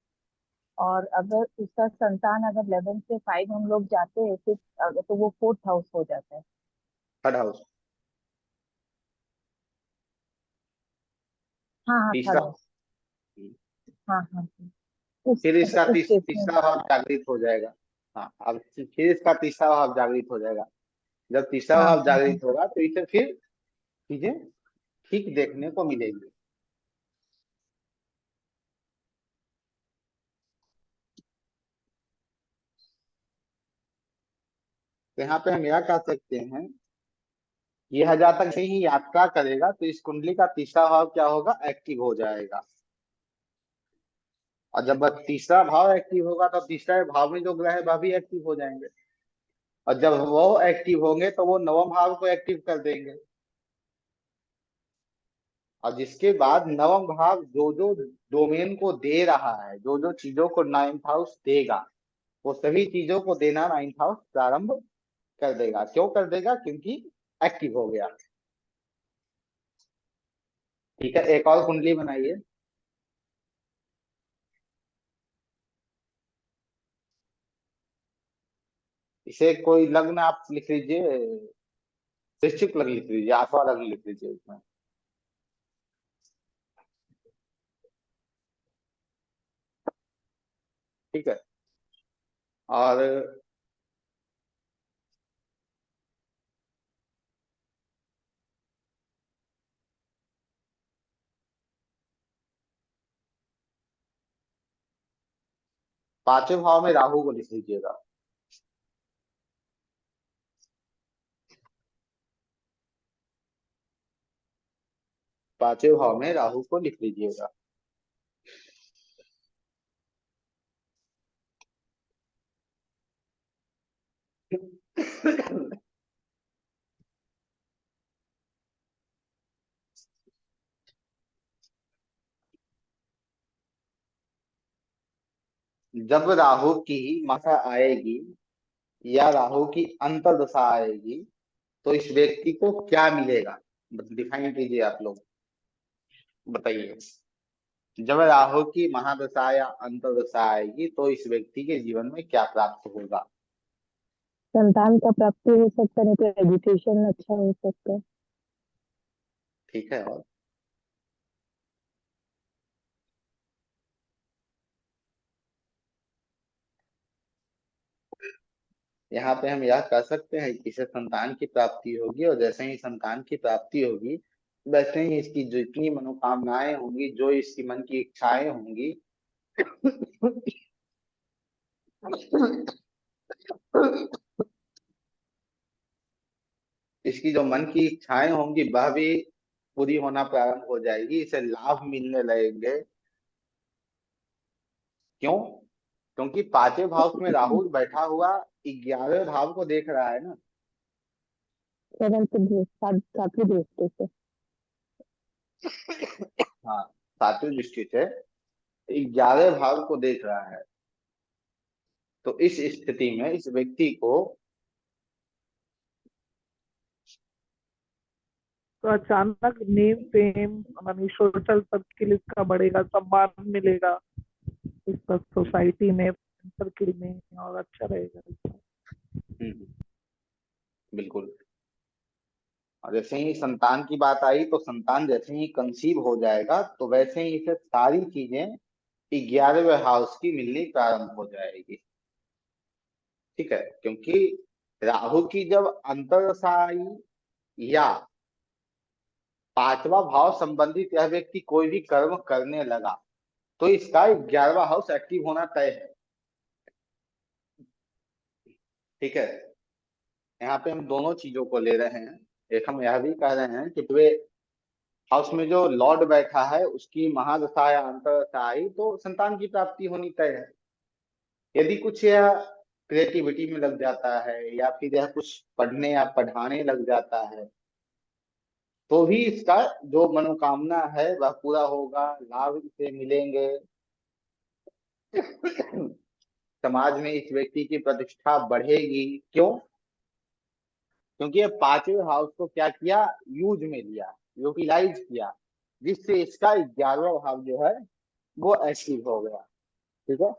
और अगर उसका संतान अगर 11 से 5 हम लोग जाते हैं फिर तो वो 4th हाउस हो जाता है। Third house. हाँ हाँ तीसरा। Third house. हाँ हाँ हाँ। फिर इसका उस केस में। तीसरा भाव जागृत हो जाएगा। हाँ, अब फिर इसका तीसरा भाव जागृत हो जाएगा। जब तीसरा हाँ भाव हाँ हाँ। जागृत होगा तो इसे फिर चीजें ठीक देखने को मिलेगी। तो यहाँ पे हम यह कह सकते हैं, यह जहाँ तक नहीं यात्रा करेगा तो इस कुंडली का तीसरा भाव क्या होगा, एक्टिव हो जाएगा। और जब तीसरा भाव एक्टिव होगा तो तीसरे भाव में जो ग्रह है वह भी एक्टिव हो जाएंगे। और जब वो एक्टिव होंगे तो वो नवम भाव को एक्टिव कर देंगे। और जिसके बाद नवम भाव जो जो डोमेन को दे रहा है, जो जो चीजों को नाइन्थ हाउस देगा, वो सभी चीजों को देना नाइन्थ हाउस प्रारंभ कर देगा। क्यों कर देगा? क्योंकि एक्टिव हो गया। ठीक है, एक और कुंडली बनाइए। इसे कोई लग्न आप लिख लीजिए, वृश्चिक लग्न लिख लीजिए, 8वां लग्न लिख लीजिए इसमें। ठीक है। और 5वें भाव में राहु को लिख लीजिएगा। 5वें भाव में राहु को लिख लीजिएगा। जब राहु की मसा आएगी या राहु की अंतर्दशा आएगी तो इस व्यक्ति को क्या मिलेगा, डिफाइन कीजिए आप लोग, बताइए। जब राहु की महादशा या अंतर्दशा आएगी तो इस व्यक्ति के जीवन में क्या प्राप्त होगा? संतान का प्राप्ति हो सकता है, नहीं तो एजुकेशन अच्छा हो सकता है। ठीक है। और यहाँ पे हम यह कह सकते हैं कि इसे संतान की प्राप्ति होगी, और जैसे ही संतान की प्राप्ति होगी वैसे ही इसकी जितनी मनोकामनाएं होंगी, जो इसकी मन की इच्छाएं होंगी, इसकी जो मन की इच्छाएं होंगी वह भी पूरी होना प्रारंभ हो जाएगी, इसे लाभ मिलने लगेंगे। क्यों? क्योंकि 5वें भाव में राहु बैठा हुआ 11वें भाव को देख रहा है ना। सातवीं दृष्टि से। हाँ, 7वीं दृष्टि से 11वें भाव को देख रहा है। तो इस स्थिति में इस व्यक्ति को तो अचानक नेम फेम मानी सोशल सर्किल इसका बढ़ेगा, सम्मान मिलेगा इसका सोसाइटी में, सर्किल में, और अच्छा रहेगा। बिल्कुल। और जैसे ही संतान की बात आई तो संतान जैसे ही कंसीव हो जाएगा तो वैसे ही इसे सारी चीजें 11वें हाउस की मिलनी प्रारंभ हो जाएगी। ठीक है, क्योंकि राहु की जब अंतर्दशा आई या 5वां भाव संबंधित यह व्यक्ति कोई भी कर्म करने लगा तो इसका 11वां हाउस एक्टिव होना तय है। ठीक है, यहाँ पे हम दोनों चीजों को ले रहे हैं। एक हम यह भी कह रहे हैं कि वे हाउस में जो लॉर्ड बैठा है उसकी महादशा या अंतरदशा आई तो संतान की प्राप्ति होनी तय है। यदि कुछ यह क्रिएटिविटी में लग जाता है या फिर यह कुछ पढ़ने या पढ़ाने लग जाता है तो भी इसका जो मनोकामना है वह पूरा होगा, लाभ इसे मिलेंगे। समाज में इस व्यक्ति की प्रतिष्ठा बढ़ेगी। क्यों? क्योंकि ये 5वें हाउस को क्या किया, यूज में लिया, यूटिलाइज किया, जिससे इसका 11वां भाव जो है वो एक्टिव हो गया। ठीक है,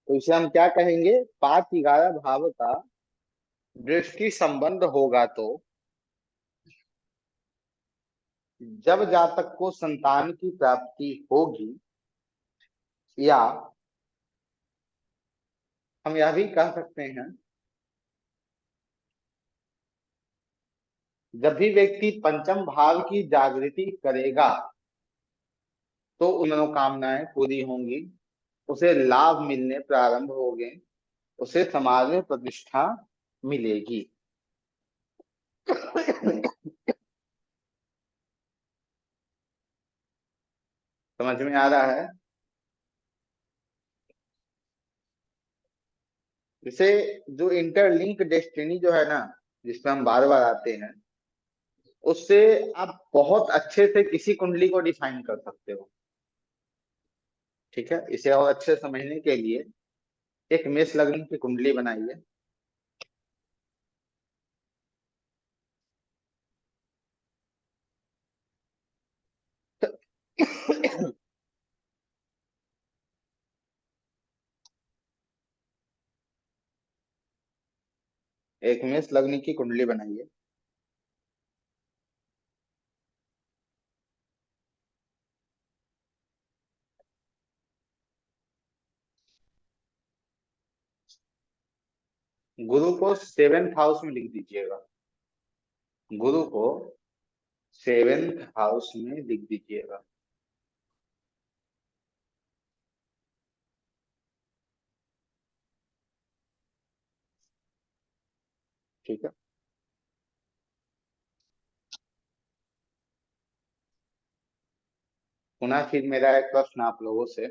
तो इसे हम क्या कहेंगे, 5-11 भाव का दृष्टि संबंध होगा तो जब जातक को संतान की प्राप्ति होगी, या हम यह भी कह सकते हैं जब भी व्यक्ति पंचम भाव की जागृति करेगा तो उन मनोकामनाएं पूरी होंगी, उसे लाभ मिलने प्रारंभ होंगे, उसे समाज में प्रतिष्ठा मिलेगी। समझ में आ रहा है? इसे जो इंटरलिंक डेस्टिनी जो है ना, जिसमें हम बार बार आते हैं, उससे आप बहुत अच्छे से किसी कुंडली को डिफाइन कर सकते हो। ठीक है, इसे और अच्छे से समझने के लिए एक मेष लग्न की कुंडली बनाइए। एक मेष लग्न की कुंडली बनाइए। गुरु को 7th हाउस में लिख दीजिएगा, गुरु को 7th हाउस में लिख दीजिएगा। ठीक है। पुनः फिर मेरा एक प्रश्न आप लोगों से,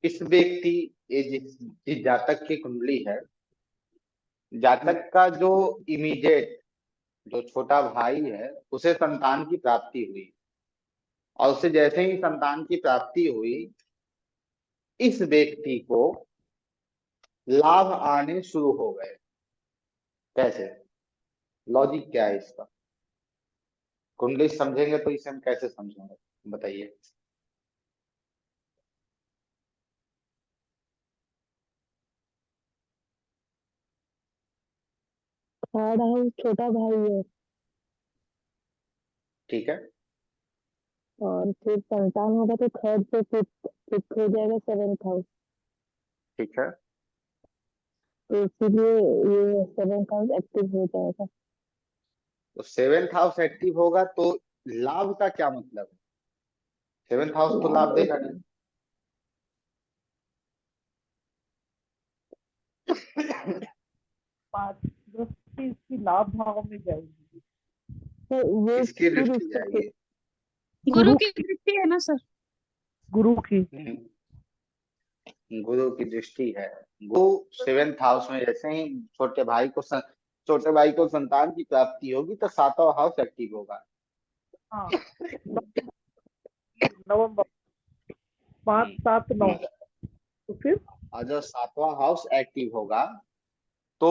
इस व्यक्ति, ये जिस जातक की कुंडली है, जातक का जो इमीडिएट जो छोटा भाई है उसे संतान की प्राप्ति हुई, और उसे जैसे ही संतान की प्राप्ति हुई, इस व्यक्ति को लाभ आने शुरू हो गए। कैसे? लॉजिक क्या है इसका? कुंडली समझेंगे तो इसे हम कैसे समझेंगे, बताइए। थर्ड हाउस छोटा भाई है, ठीक है। और फिर संतान होगा तो थर्ड से फिफ्थ फिफ्थ हो जाएगा 7th हाउस। ठीक है। तो इसीलिए ये 7th हाउस एक्टिव हो जाएगा। तो 7th हाउस एक्टिव होगा तो लाभ का क्या मतलब है? 7th हाउस तो लाभ देगा नहीं। पांच दृष्टि इसकी लाभ भाव में जाएगी। तो वो किसकी फिर दृष्टि इसका जाएगी? गुरु की दृष्टि है ना सर। गुरु की। गुरु की दृष्टि है। गुरु 7th हाउस में जैसे ही छोटे भाई को संतान की प्राप्ति होगी तो 7वां हाउस एक्टिव होगा। हाँ, नवंबर 5, 7, 9। तो फिर और जब 7वां हाउस एक्टिव होगा तो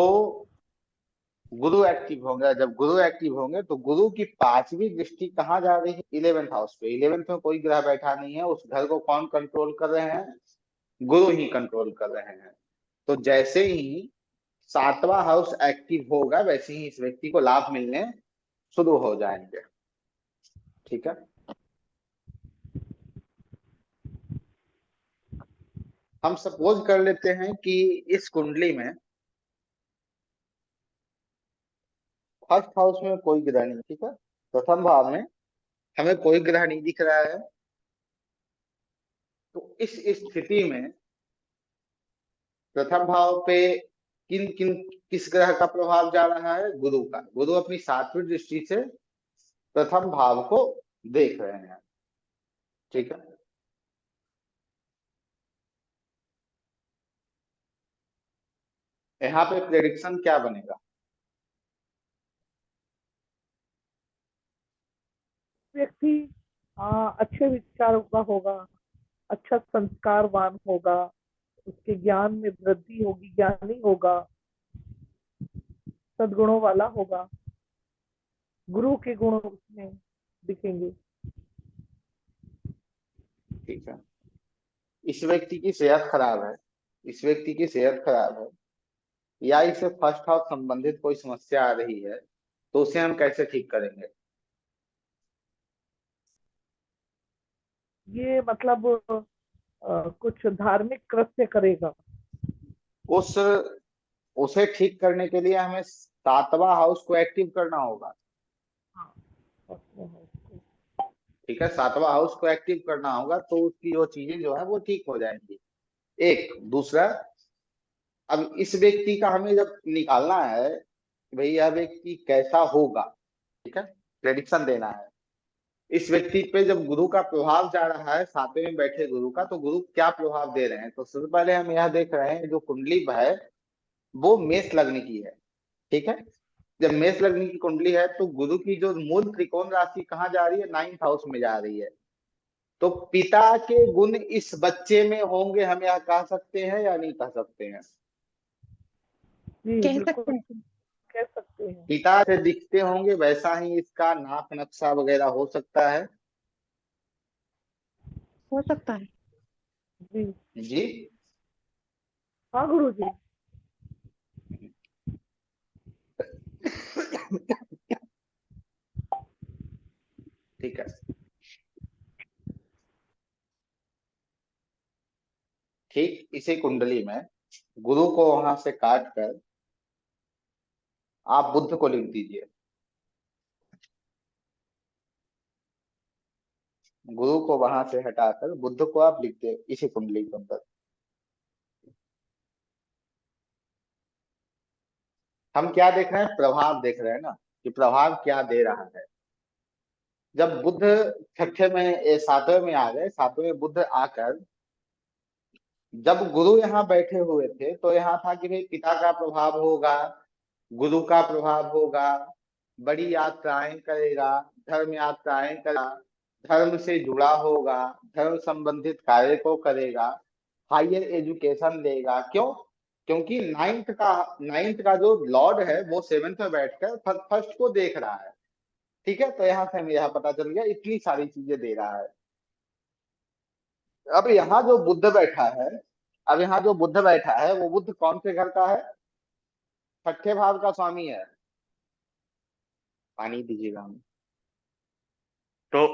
गुरु एक्टिव होंगे। जब गुरु एक्टिव होंगे तो गुरु की 5वीं दृष्टि कहाँ जा रही है? 11th हाउस पे। 11th में कोई ग्रह बैठा नहीं है, उस घर को कौन कंट्रोल कर रहे हैं? गुरु ही कंट्रोल कर रहे हैं। तो जैसे ही 7वां हाउस एक्टिव होगा वैसे ही इस व्यक्ति को लाभ मिलने शुरू हो जाएंगे। ठीक है। हम सपोज कर लेते हैं कि इस कुंडली में फर्स्ट हाउस में कोई ग्रह नहीं, ठीक है, प्रथम भाव में हमें कोई ग्रह नहीं दिख रहा है। तो इस स्थिति में प्रथम भाव पे किस ग्रह का प्रभाव जा रहा है? गुरु का। गुरु अपनी 7वीं दृष्टि से प्रथम भाव को देख रहे हैं। ठीक है। यहाँ पे प्रेडिक्शन क्या बनेगा? व्यक्ति अच्छे विचारों का होगा, अच्छा संस्कारवान होगा, उसके ज्ञान में वृद्धि होगी, ज्ञानी होगा, सद्गुणों वाला होगा। गुरु के गुण उसमें दिखेंगे। ठीक है। इस व्यक्ति की सेहत खराब है, इस व्यक्ति की सेहत खराब है, या इसे फर्स्ट हाउस संबंधित कोई समस्या आ रही है, तो उसे हम कैसे ठीक करेंगे? ये मतलब कुछ धार्मिक कृत्य करेगा। उस उसे ठीक करने के लिए हमें 7वां हाउस को एक्टिव करना होगा। हाँ, ठीक है, 7वां हाउस को एक्टिव करना होगा तो उसकी जो चीजें जो है वो ठीक हो जाएंगी। एक दूसरा, अब इस व्यक्ति का हमें जब निकालना है कि भाई यह व्यक्ति कैसा होगा, ठीक है, प्रेडिक्शन देना है। इस व्यक्ति पे जब गुरु का प्रभाव जा रहा है, 7वें में बैठे गुरु का, तो गुरु क्या प्रभाव दे रहे हैं? तो सबसे पहले हम यह देख रहे हैं जो कुंडली है वो मेष लग्न की है। ठीक है। जब मेष लग्न की कुंडली है तो गुरु की जो मूल त्रिकोण राशि कहाँ जा रही है? 9th हाउस में जा रही है। तो पिता के गुण इस बच्चे में होंगे, हम यह कह सकते हैं या नहीं कह सकते हैं? जी कह बिल्कुल सकते हैं। कह सकते हैं। पिता से दिखते होंगे वैसा ही इसका नाक नक्शा वगैरह हो सकता है। हो सकता है। जी जी। हाँ गुरु जी। ठीक है। ठीक इसी कुंडली में गुरु को वहां से काट कर आप बुद्ध को लिख दीजिए। गुरु को वहां से हटाकर बुद्ध को आप लिख दे इसी कुंडली के अंदर। हम क्या देख रहे हैं? प्रभाव देख रहे हैं ना, कि प्रभाव क्या दे रहा है। जब बुद्ध छठे में सातवें में आ गए, सातवें में बुद्ध आकर जब गुरु यहाँ बैठे हुए थे तो यहाँ था कि भाई पिता का प्रभाव होगा, गुरु का प्रभाव होगा, बड़ी यात्राएं करेगा, धर्म यात्राएं करेगा, धर्म से जुड़ा होगा, धर्म संबंधित कार्य को करेगा, हायर एजुकेशन लेगा। क्यों? क्योंकि नाइन्थ का जो लॉर्ड है वो सेवेंथ में बैठकर फर्स्ट को देख रहा है। ठीक है, तो यहाँ से हमें यह पता चल गया, इतनी सारी चीजें दे रहा है। अब यहाँ जो बुद्ध बैठा है, अब यहाँ जो बुद्ध बैठा है वो बुद्ध कौन से घर का है? छठे भाव का स्वामी है। पानी दीजिएगा हमें। तो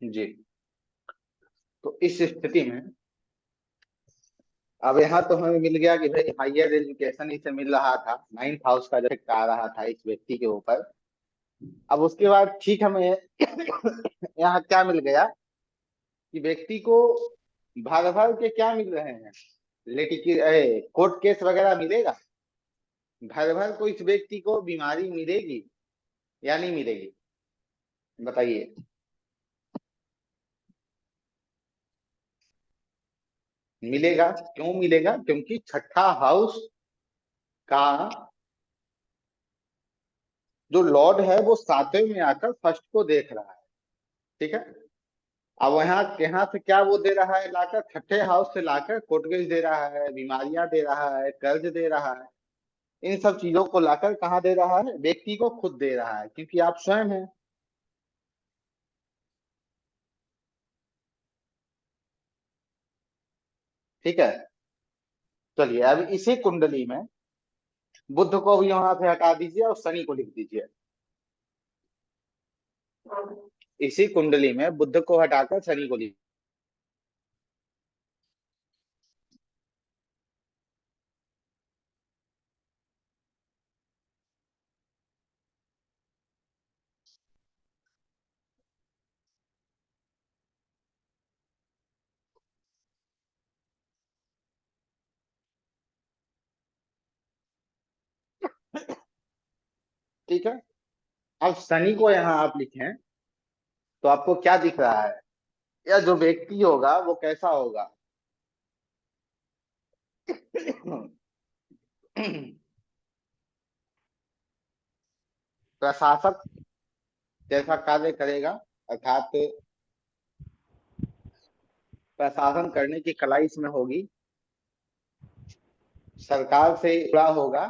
जी, तो इस स्थिति में अब यहाँ तो हमें मिल गया कि भाई हायर एजुकेशन इसे मिल रहा था, नाइन्थ हाउस का जो इफेक्ट आ रहा था इस व्यक्ति के ऊपर। अब उसके बाद ठीक हमें यहाँ क्या मिल गया कि व्यक्ति को भाग भाग के क्या मिल रहे हैं? कोर्ट केस वगैरह मिलेगा। भर भर को इस व्यक्ति को बीमारी मिलेगी या नहीं मिलेगी? बताइए। मिलेगा। क्यों मिलेगा? क्योंकि छठा हाउस का जो लॉर्ड है वो सातवें में आकर फर्स्ट को देख रहा है। ठीक है, अब यहाँ से क्या वो दे रहा है? लाकर छठे हाउस से लाकर कोर्टगेज दे रहा है, बीमारियां दे रहा है, कर्ज दे रहा है। इन सब चीजों को लाकर कहाँ दे रहा है? व्यक्ति को खुद दे रहा है, क्योंकि आप स्वयं हैं। ठीक है, चलिए अब इसी कुंडली में बुध को भी वहां से हटा दीजिए और शनि को लिख दीजिए। इसी कुंडली में बुध को हटाकर शनि को लिख। ठीक है, अब शनि को यहाँ आप लिखें तो आपको क्या दिख रहा है? यह जो व्यक्ति होगा वो कैसा होगा? प्रशासक जैसा कार्य करेगा, अर्थात प्रशासन करने की कला इसमें होगी। सरकार से जुड़ा होगा,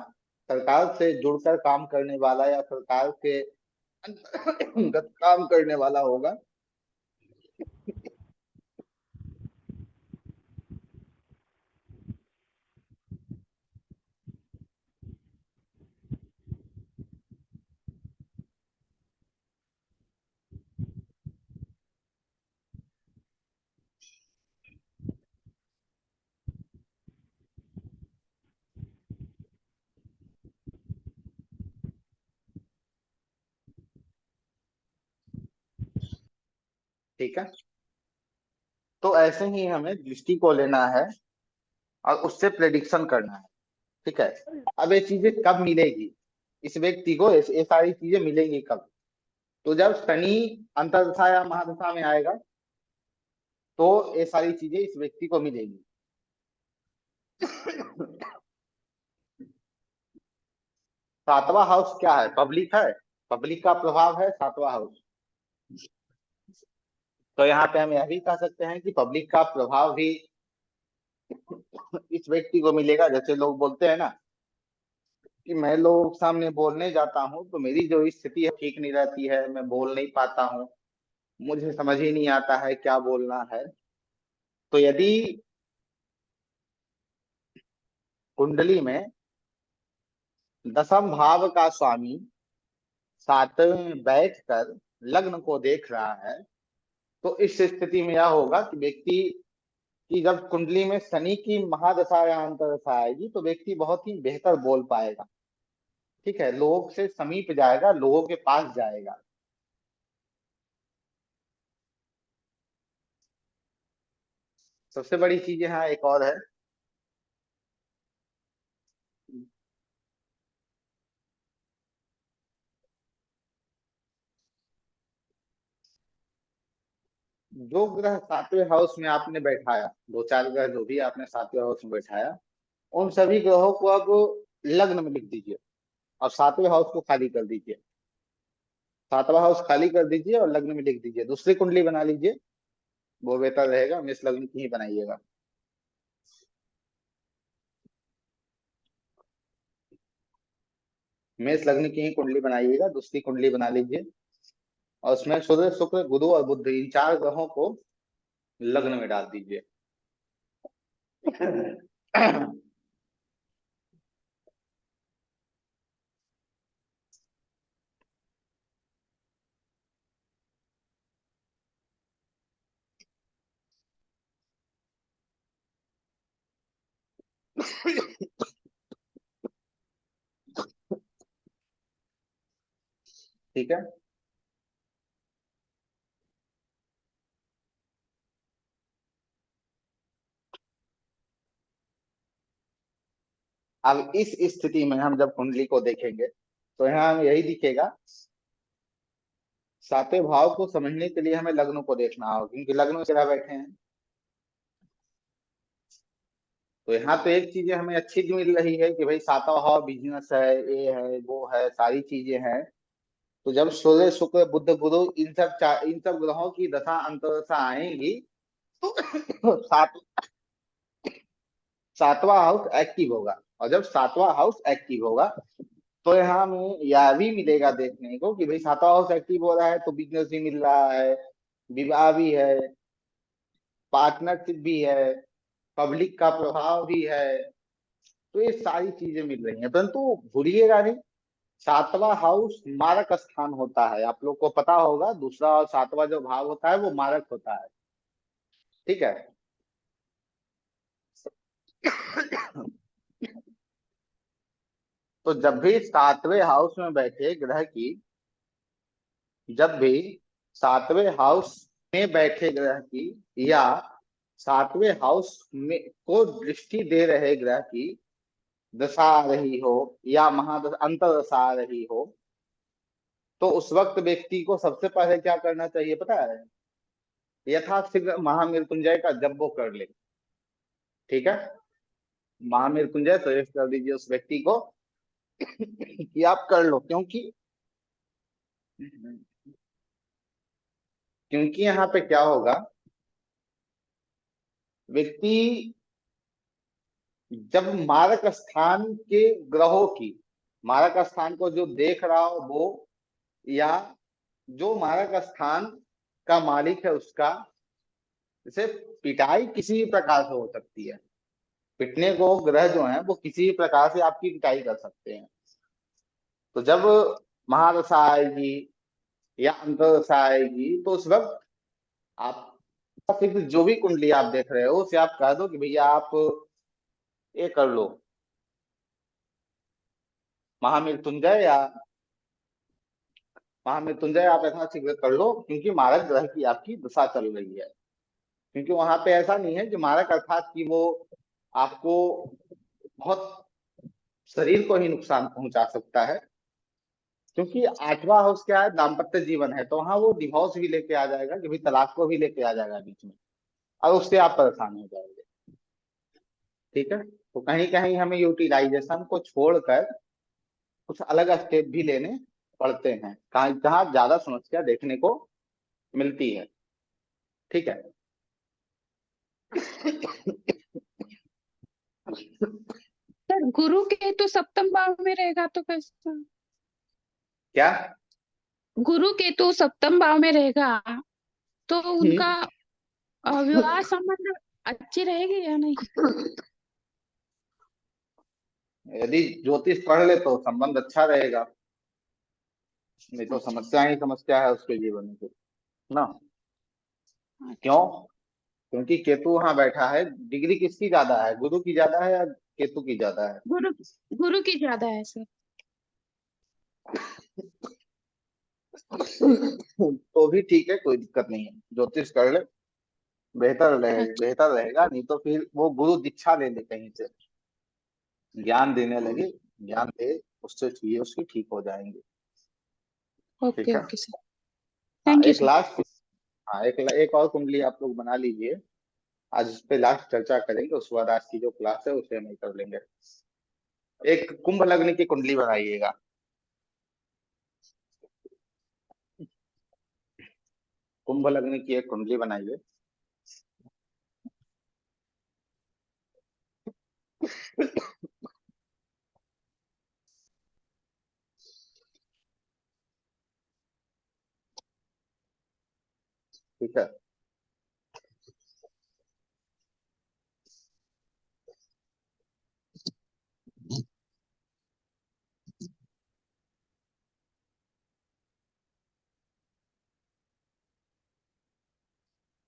सरकार से जुड़कर काम करने वाला या सरकार के अंतर्गत काम करने वाला होगा। ठीक है, तो ऐसे ही हमें दृष्टि को लेना है और उससे प्रेडिक्शन करना है। ठीक है, अब ये चीजें कब मिलेगी इस व्यक्ति को? ये सारी चीजें मिलेंगी कब? तो जब शनि अंतर्दशा या महादशा में आएगा, तो ये सारी चीजें इस व्यक्ति को मिलेगी। सातवां हाउस क्या है? पब्लिक है, पब्लिक का प्रभाव है सातवां हाउस। तो यहाँ पे हम यह भी कह सकते हैं कि पब्लिक का प्रभाव भी इस व्यक्ति को मिलेगा। जैसे लोग बोलते हैं ना कि मैं लोगों के सामने बोलने जाता हूँ तो मेरी जो स्थिति है ठीक नहीं रहती है, मैं बोल नहीं पाता हूँ, मुझे समझ ही नहीं आता है क्या बोलना है। तो यदि कुंडली में दसम भाव का स्वामी सातवें में बैठकर लग्न को देख रहा है, तो इस स्थिति में यह होगा कि व्यक्ति की जब कुंडली में शनि की महादशा या अंतरदशा आएगी तो व्यक्ति बहुत ही बेहतर बोल पाएगा। ठीक है, लोगों से समीप जाएगा, लोगों के पास जाएगा। सबसे बड़ी चीज यहाँ एक और है, जो ग्रह सातवें हाउस में आपने बैठाया, दो चार ग्रह जो भी आपने सातवें हाउस में बैठाया, उन सभी ग्रहों को अब लग्न में लिख दीजिए और सातवें हाउस को खाली कर दीजिए। सातवां हाउस खाली कर दीजिए और लग्न में लिख दीजिए। दूसरी कुंडली बना लीजिए, वो बेहतर रहेगा। मेष लग्न की ही बनाइएगा। मेष लग्न की ही कुंडली बनाइएगा, दूसरी कुंडली बना लीजिए और उसमें सूर्य शुक्र गुरु और बुध इन चार ग्रहों को लग्न में डाल दीजिए। ठीक है, अब इस स्थिति में हम जब कुंडली को देखेंगे तो यहाँ हमें यही दिखेगा। सातवें भाव को समझने के लिए हमें लग्न को देखना होगा, क्योंकि लग्न में ग्रह बैठे हैं। तो यहाँ तो एक चीजें हमें अच्छी मिल रही है कि भाई सातवां भाव बिजनेस है, ये है, वो है, सारी चीजें हैं। तो जब सूर्य शुक्र बुध गुरु इन सब ग्रहों की दशा अंतरदशा आएंगी तो सातवां हाउस एक्टिव होगा। और जब सातवां हाउस एक्टिव होगा तो यहाँ हमें यह भी मिलेगा देखने को कि भाई सातवां हाउस एक्टिव हो रहा है तो बिजनेस भी मिल रहा है, विवाह भी है, पार्टनरशिप भी है, पब्लिक का प्रभाव भी है। तो ये सारी चीजें मिल रही हैं, परंतु भूलिएगा नहीं, सातवां हाउस मारक स्थान होता है। आप लोग को पता होगा, दूसरा और सातवां जो भाव होता है वो मारक होता है। ठीक है। तो जब भी सातवें हाउस में बैठे ग्रह की, जब भी सातवें हाउस में बैठे ग्रह की या सातवें हाउस में को दृष्टि दे रहे ग्रह की दशा आ रही हो या महादशा अंतरदशा आ रही हो, तो उस वक्त व्यक्ति को सबसे पहले क्या करना चाहिए पता है? यथाशीघ्र महामृत्युंजय का जप वो कर ले। ठीक है, महामृत्युंजय सजेस्ट कर दीजिए उस व्यक्ति को कि आप कर लो, क्योंकि यहाँ पे क्या होगा, व्यक्ति जब मारक स्थान के ग्रहों की, मारक स्थान को जो देख रहा हो वो, या जो मारक स्थान का मालिक है उसका, जैसे पिटाई किसी भी प्रकार से हो सकती है। पिटने को ग्रह जो है वो किसी भी प्रकार से आपकी पिटाई कर सकते हैं। तो जब महादशा आएगी या अंतरदशा आएगी तो उस वक्त आप फिर जो भी कुंडली आप देख रहे हो उसे आप कह दो कि भैया आप ये कर लो, महामृत्युंजय या महामृत्युंजय आप ऐसा शीघ्र कर लो, क्योंकि मारक ग्रह की आपकी दशा चल रही है। क्योंकि वहां पे ऐसा नहीं है कि मारक अर्थात कि वो आपको बहुत शरीर को ही नुकसान पहुंचा सकता है। क्योंकि आठवां हाउस क्या है, दाम्पत्य जीवन है, तो वहां वो डिवोर्स भी लेके आ जाएगा कि भाई तलाक को भी लेके आ जाएगा बीच में। और उससे आप परेशान हो जाओगे। ठीक है, तो कहीं कहीं हमें यूटिलाइजेशन को छोड़कर कुछ अलग स्टेप भी लेने पड़ते हैं, कहाँ जहाँ ज्यादा समस्या देखने को मिलती है। ठीक है। सर गुरु केतु सप्तम भाव में रहेगा तो कैसा? क्या? गुरु केतु सप्तम भाव में रहेगा तो उनका विवाह संबंध अच्छी रहेगी या नहीं? यदि ज्योतिष पढ़ ले तो संबंध अच्छा रहेगा, नहीं तो अच्छा समस्या ही समस्या है उसके जीवन में ना। क्यों? अच्छा। क्योंकि केतु वहां बैठा है। डिग्री किसकी ज्यादा है, गुरु की ज्यादा है या केतु की ज्यादा है? गुरु गुरु की ज्यादा है सर। तो भी ठीक है, कोई दिक्कत नहीं है, ज्योतिष कर ले, अच्छा बेहतर रहेगा। नहीं तो फिर वो गुरु दीक्षा ले ले कहीं से, ज्ञान देने लगे, ज्ञान दे, उससे चीजें उसकी ठीक हो जाएंगी। ओके ठीक है। Okay sir. हाँ थैंक यू एक सर। लास्ट, हाँ एक और कुंडली आप लोग बना लीजिए, आज इस पे लास्ट चर्चा करेंगे, उसके बाद आज की जो क्लास है उसे हम कर लेंगे। एक कुंभ लग्न की कुंडली बनाइएगा। कुंभ लग्न की एक कुंडली बनाइए। ठीक है।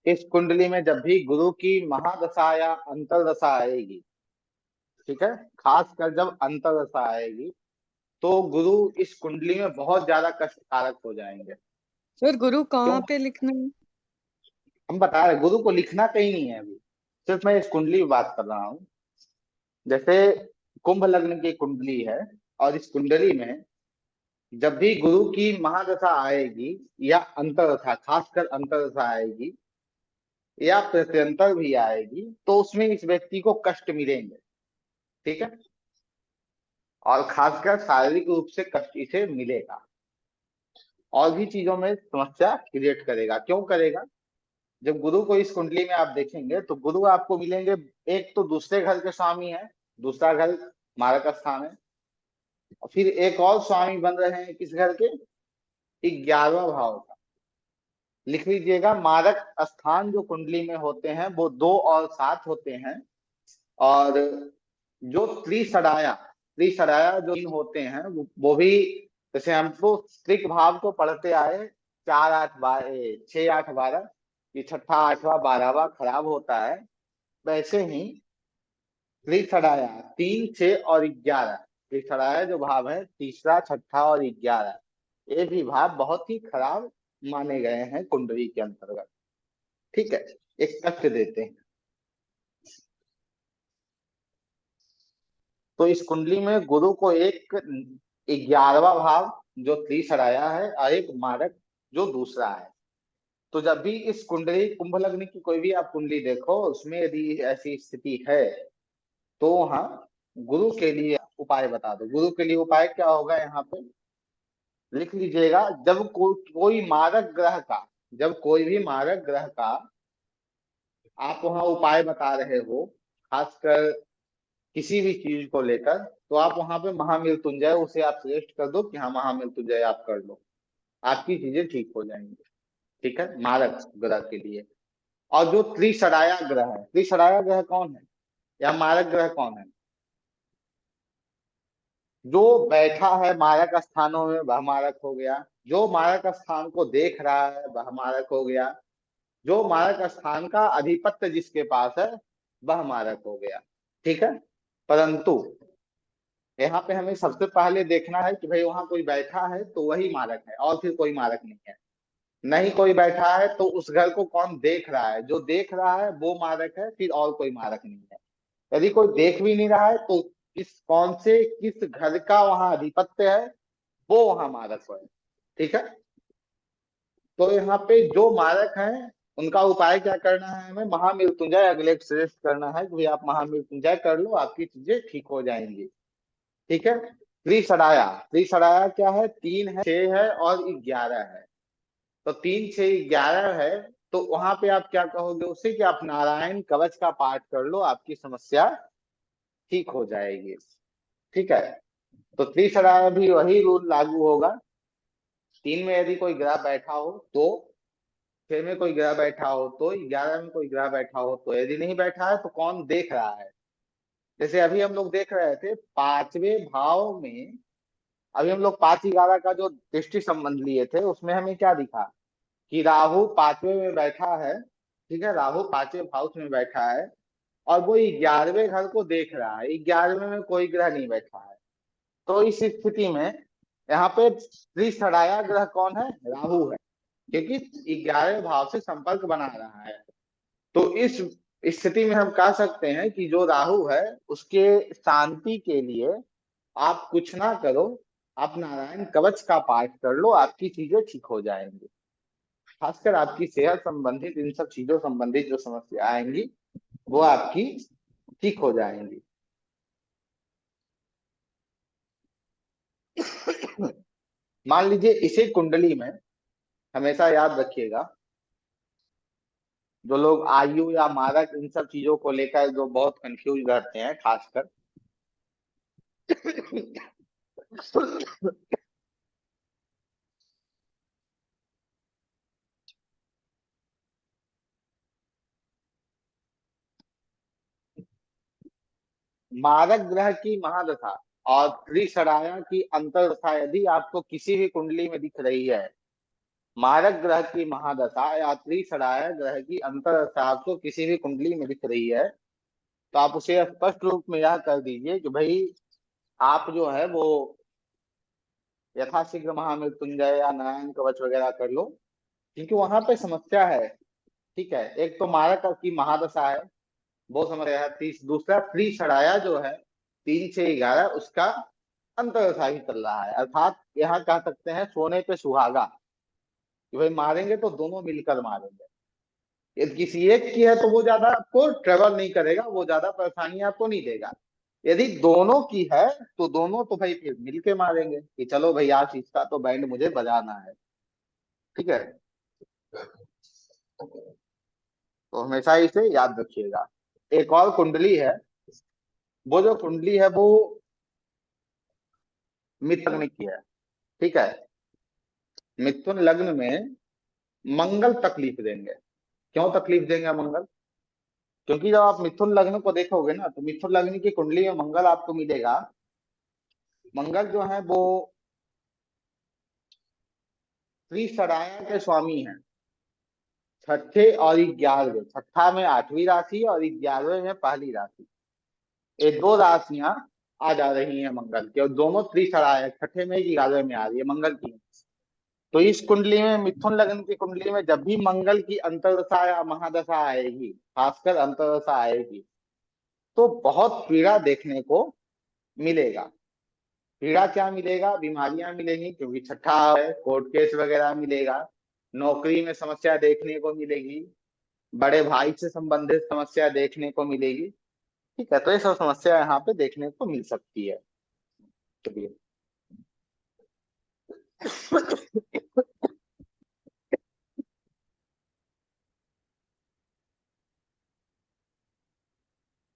इस कुंडली में जब भी गुरु की महादशा या अंतरदशा आएगी, ठीक है, खासकर जब अंतरदशा आएगी, तो गुरु इस कुंडली में बहुत ज्यादा कष्टकारक हो जाएंगे। फिर गुरु क्यों? कहाँ पे लिखना है? हम बता रहे, गुरु को लिखना कहीं नहीं है अभी, सिर्फ मैं इस कुंडली की बात कर रहा हूँ। जैसे कुंभ लग्न की कुंडली है, और इस कुंडली में जब भी गुरु की महादशा आएगी या अंतरदशा, खासकर अंतरदशा आएगी या प्रत्यंतर भी आएगी, तो उसमें इस व्यक्ति को कष्ट मिलेंगे। ठीक है, और खासकर शारीरिक रूप से कष्ट इसे मिलेगा, और भी चीजों में समस्या क्रिएट करेगा। क्यों करेगा? जब गुरु को इस कुंडली में आप देखेंगे तो गुरु आपको मिलेंगे, एक तो दूसरे घर के स्वामी है, दूसरा घर मारक स्थान है, और फिर एक और स्वामी बन रहे हैं किस घर के? 11वां भाव का। लिख लीजिएगा, मारक स्थान जो कुंडली में होते हैं वो 2 और 7 होते हैं, और जो त्रिसराया त्रिसराया जो दिन होते हैं वो भी, जैसे हम तो त्रिक भाव को पढ़ते आए, 4 8 12 6 8 12, ये छठा आठवां 12वां खराब होता है, वैसे ही त्रिसराया 3 6 और 11, त्रिसराया जो भाव है तीसरा छठा और 11, ये भी भाव बहुत ही खराब माने गए हैं कुंडली के अंतर्गत। ठीक है, एक कष्ट देते हैं। तो इस कुंडली में गुरु को एक 11वां भाव जो त्रिसराया है, और एक मारक जो दूसरा है। तो जब भी इस कुंडली कुंभ लग्न की कोई भी आप कुंडली देखो, उसमें यदि ऐसी स्थिति है तो वहां गुरु के लिए उपाय बता दो। गुरु के लिए उपाय क्या होगा, यहाँ पे लिख लीजिएगा। जब कोई मारक ग्रह का, जब कोई भी मारक ग्रह का आप वहां उपाय बता रहे हो, खासकर किसी भी चीज को लेकर, तो आप वहां पे महामृत्युंजय उसे आप सजेस्ट कर दो कि हाँ महामृत्युंजय आप कर लो, आपकी चीजें ठीक हो जाएंगी। ठीक है, मारक ग्रह के लिए। और जो त्रिसराया ग्रह है, त्रिसराया ग्रह कौन है या मारक ग्रह कौन है? जो बैठा है मारक स्थानों में वह मारक हो गया, जो मारक स्थान को देख रहा है वह मारक हो गया, जो मारक स्थान का अधिपत्य जिसके पास है वह मारक हो गया। ठीक है, परंतु यहाँ पे हमें सबसे पहले देखना है कि भाई वहां कोई बैठा है तो वही मारक है, और फिर कोई मारक नहीं है। नहीं कोई बैठा है तो उस घर को कौन देख रहा है, जो देख रहा है वो मारक है, फिर और कोई मारक नहीं है। यदि कोई देख भी नहीं रहा है तो किस घर का वहां अधिपत्य है वो वहां मारक है। ठीक है, तो यहाँ पे जो मारक है उनका उपाय क्या करना है, हमें महामृत्युंजय अगले सजेस्ट करना है कि भाई आप महामृत्युंजय कर लो, आपकी चीजें ठीक हो जाएंगी। ठीक है। त्रिसराया, त्रिसराया क्या है, 3 है, 6 है और 11 है। तो 3, 6, 11 है, तो वहां पे आप क्या कहोगे उससे कि आप नारायण कवच का पाठ कर लो, आपकी समस्या ठीक हो जाएगी। ठीक है। तो त्रिसराया भी वही रूल लागू होगा। 3 में यदि कोई ग्रह बैठा हो तो, 6 में कोई ग्रह बैठा हो तो, 11 में कोई ग्रह बैठा हो तो, यदि नहीं बैठा है तो कौन देख रहा है। जैसे अभी हम लोग देख रहे थे 5वें भाव में, अभी हम लोग 5-11 का जो दृष्टि संबंध लिए थे उसमें हमें क्या दिखा कि राहु 5वें में बैठा है। ठीक है, राहु 5वें भाव में बैठा है और वो 11वें घर को देख रहा है, 11वें में कोई ग्रह नहीं बैठा है। तो इस स्थिति में यहाँ पे त्रिसराया ग्रह कौन है, राहु है, क्योंकि 11वें भाव से संपर्क बना रहा है। तो इस स्थिति में हम कह सकते हैं कि जो राहु है उसके शांति के लिए आप कुछ ना करो, आप नारायण कवच का पाठ कर लो, आपकी चीजें ठीक हो जाएंगी। खासकर आपकी सेहत संबंधित, इन सब चीजों संबंधित जो समस्या आएंगी वो आपकी ठीक हो जाएंगी। मान लीजिए इसी कुंडली में, हमेशा याद रखिएगा, जो लोग आयु या मारक इन सब चीजों को लेकर जो बहुत कंफ्यूज रहते हैं, खासकर मारक ग्रह की महादशा और त्रिसराया की अंतर्दशा यदि आपको किसी भी कुंडली में दिख रही है, मारक ग्रह की महादशा या त्रिसराया ग्रह की अंतर्दशा आपको किसी भी कुंडली में दिख रही है, तो आप उसे स्पष्ट रूप में यह कर दीजिए कि भाई आप जो है वो यथाशीघ्र महामृत्युंजय या नारायण कवच वगैरह कर लो, क्योंकि वहां पे समस्या है। ठीक है, एक तो मारक की महादशा है, वो समस्या है। दूसरा त्रिसराया जो है 3, 6, 11 उसका अंतर्दशा ही चल रहा है, अर्थात यहाँ कह सकते हैं सोने पे सुहागा, कि भाई मारेंगे तो दोनों मिलकर मारेंगे। यदि किसी एक की है तो वो ज्यादा आपको ट्रेवल नहीं करेगा, वो ज्यादा परेशानी आपको नहीं देगा। यदि दोनों की है तो दोनों तो भाई फिर मिलके मारेंगे कि चलो भाई आज इसका तो बैंड मुझे बजाना है। ठीक है, तो हमेशा इसे याद रखिएगा। एक और कुंडली है, वो जो कुंडली है वो मिथुन लग्न की है। ठीक है, मिथुन लग्न में मंगल तकलीफ देंगे। क्यों तकलीफ देंगे मंगल, क्योंकि जब आप मिथुन लग्न को देखोगे ना, तो मिथुन लग्न की कुंडली में मंगल आपको मिलेगा। मंगल जो है वो त्रिसराया के स्वामी हैं। छठे और 11वें, छठा में 8वीं राशि और 11वें में पहली राशि, ये 2 राशियां आ जा रही हैं मंगल की, और दोनों त्रिसराया, छठे में 11वें में आ रही है मंगल की। तो इस कुंडली में, मिथुन लग्न की कुंडली में जब भी मंगल की अंतर्दशा या महादशा आएगी, खासकर अंतर्दशा आएगी, तो बहुत पीड़ा देखने को मिलेगा। पीड़ा क्या मिलेगा, बीमारियां मिलेंगी, क्योंकि छठा है, कोर्ट केस वगैरह मिलेगा, नौकरी में समस्या देखने को मिलेगी, बड़े भाई से संबंधित समस्या देखने को मिलेगी। ठीक है, तो ये सब समस्या यहाँ पे देखने को मिल सकती है। चलिए।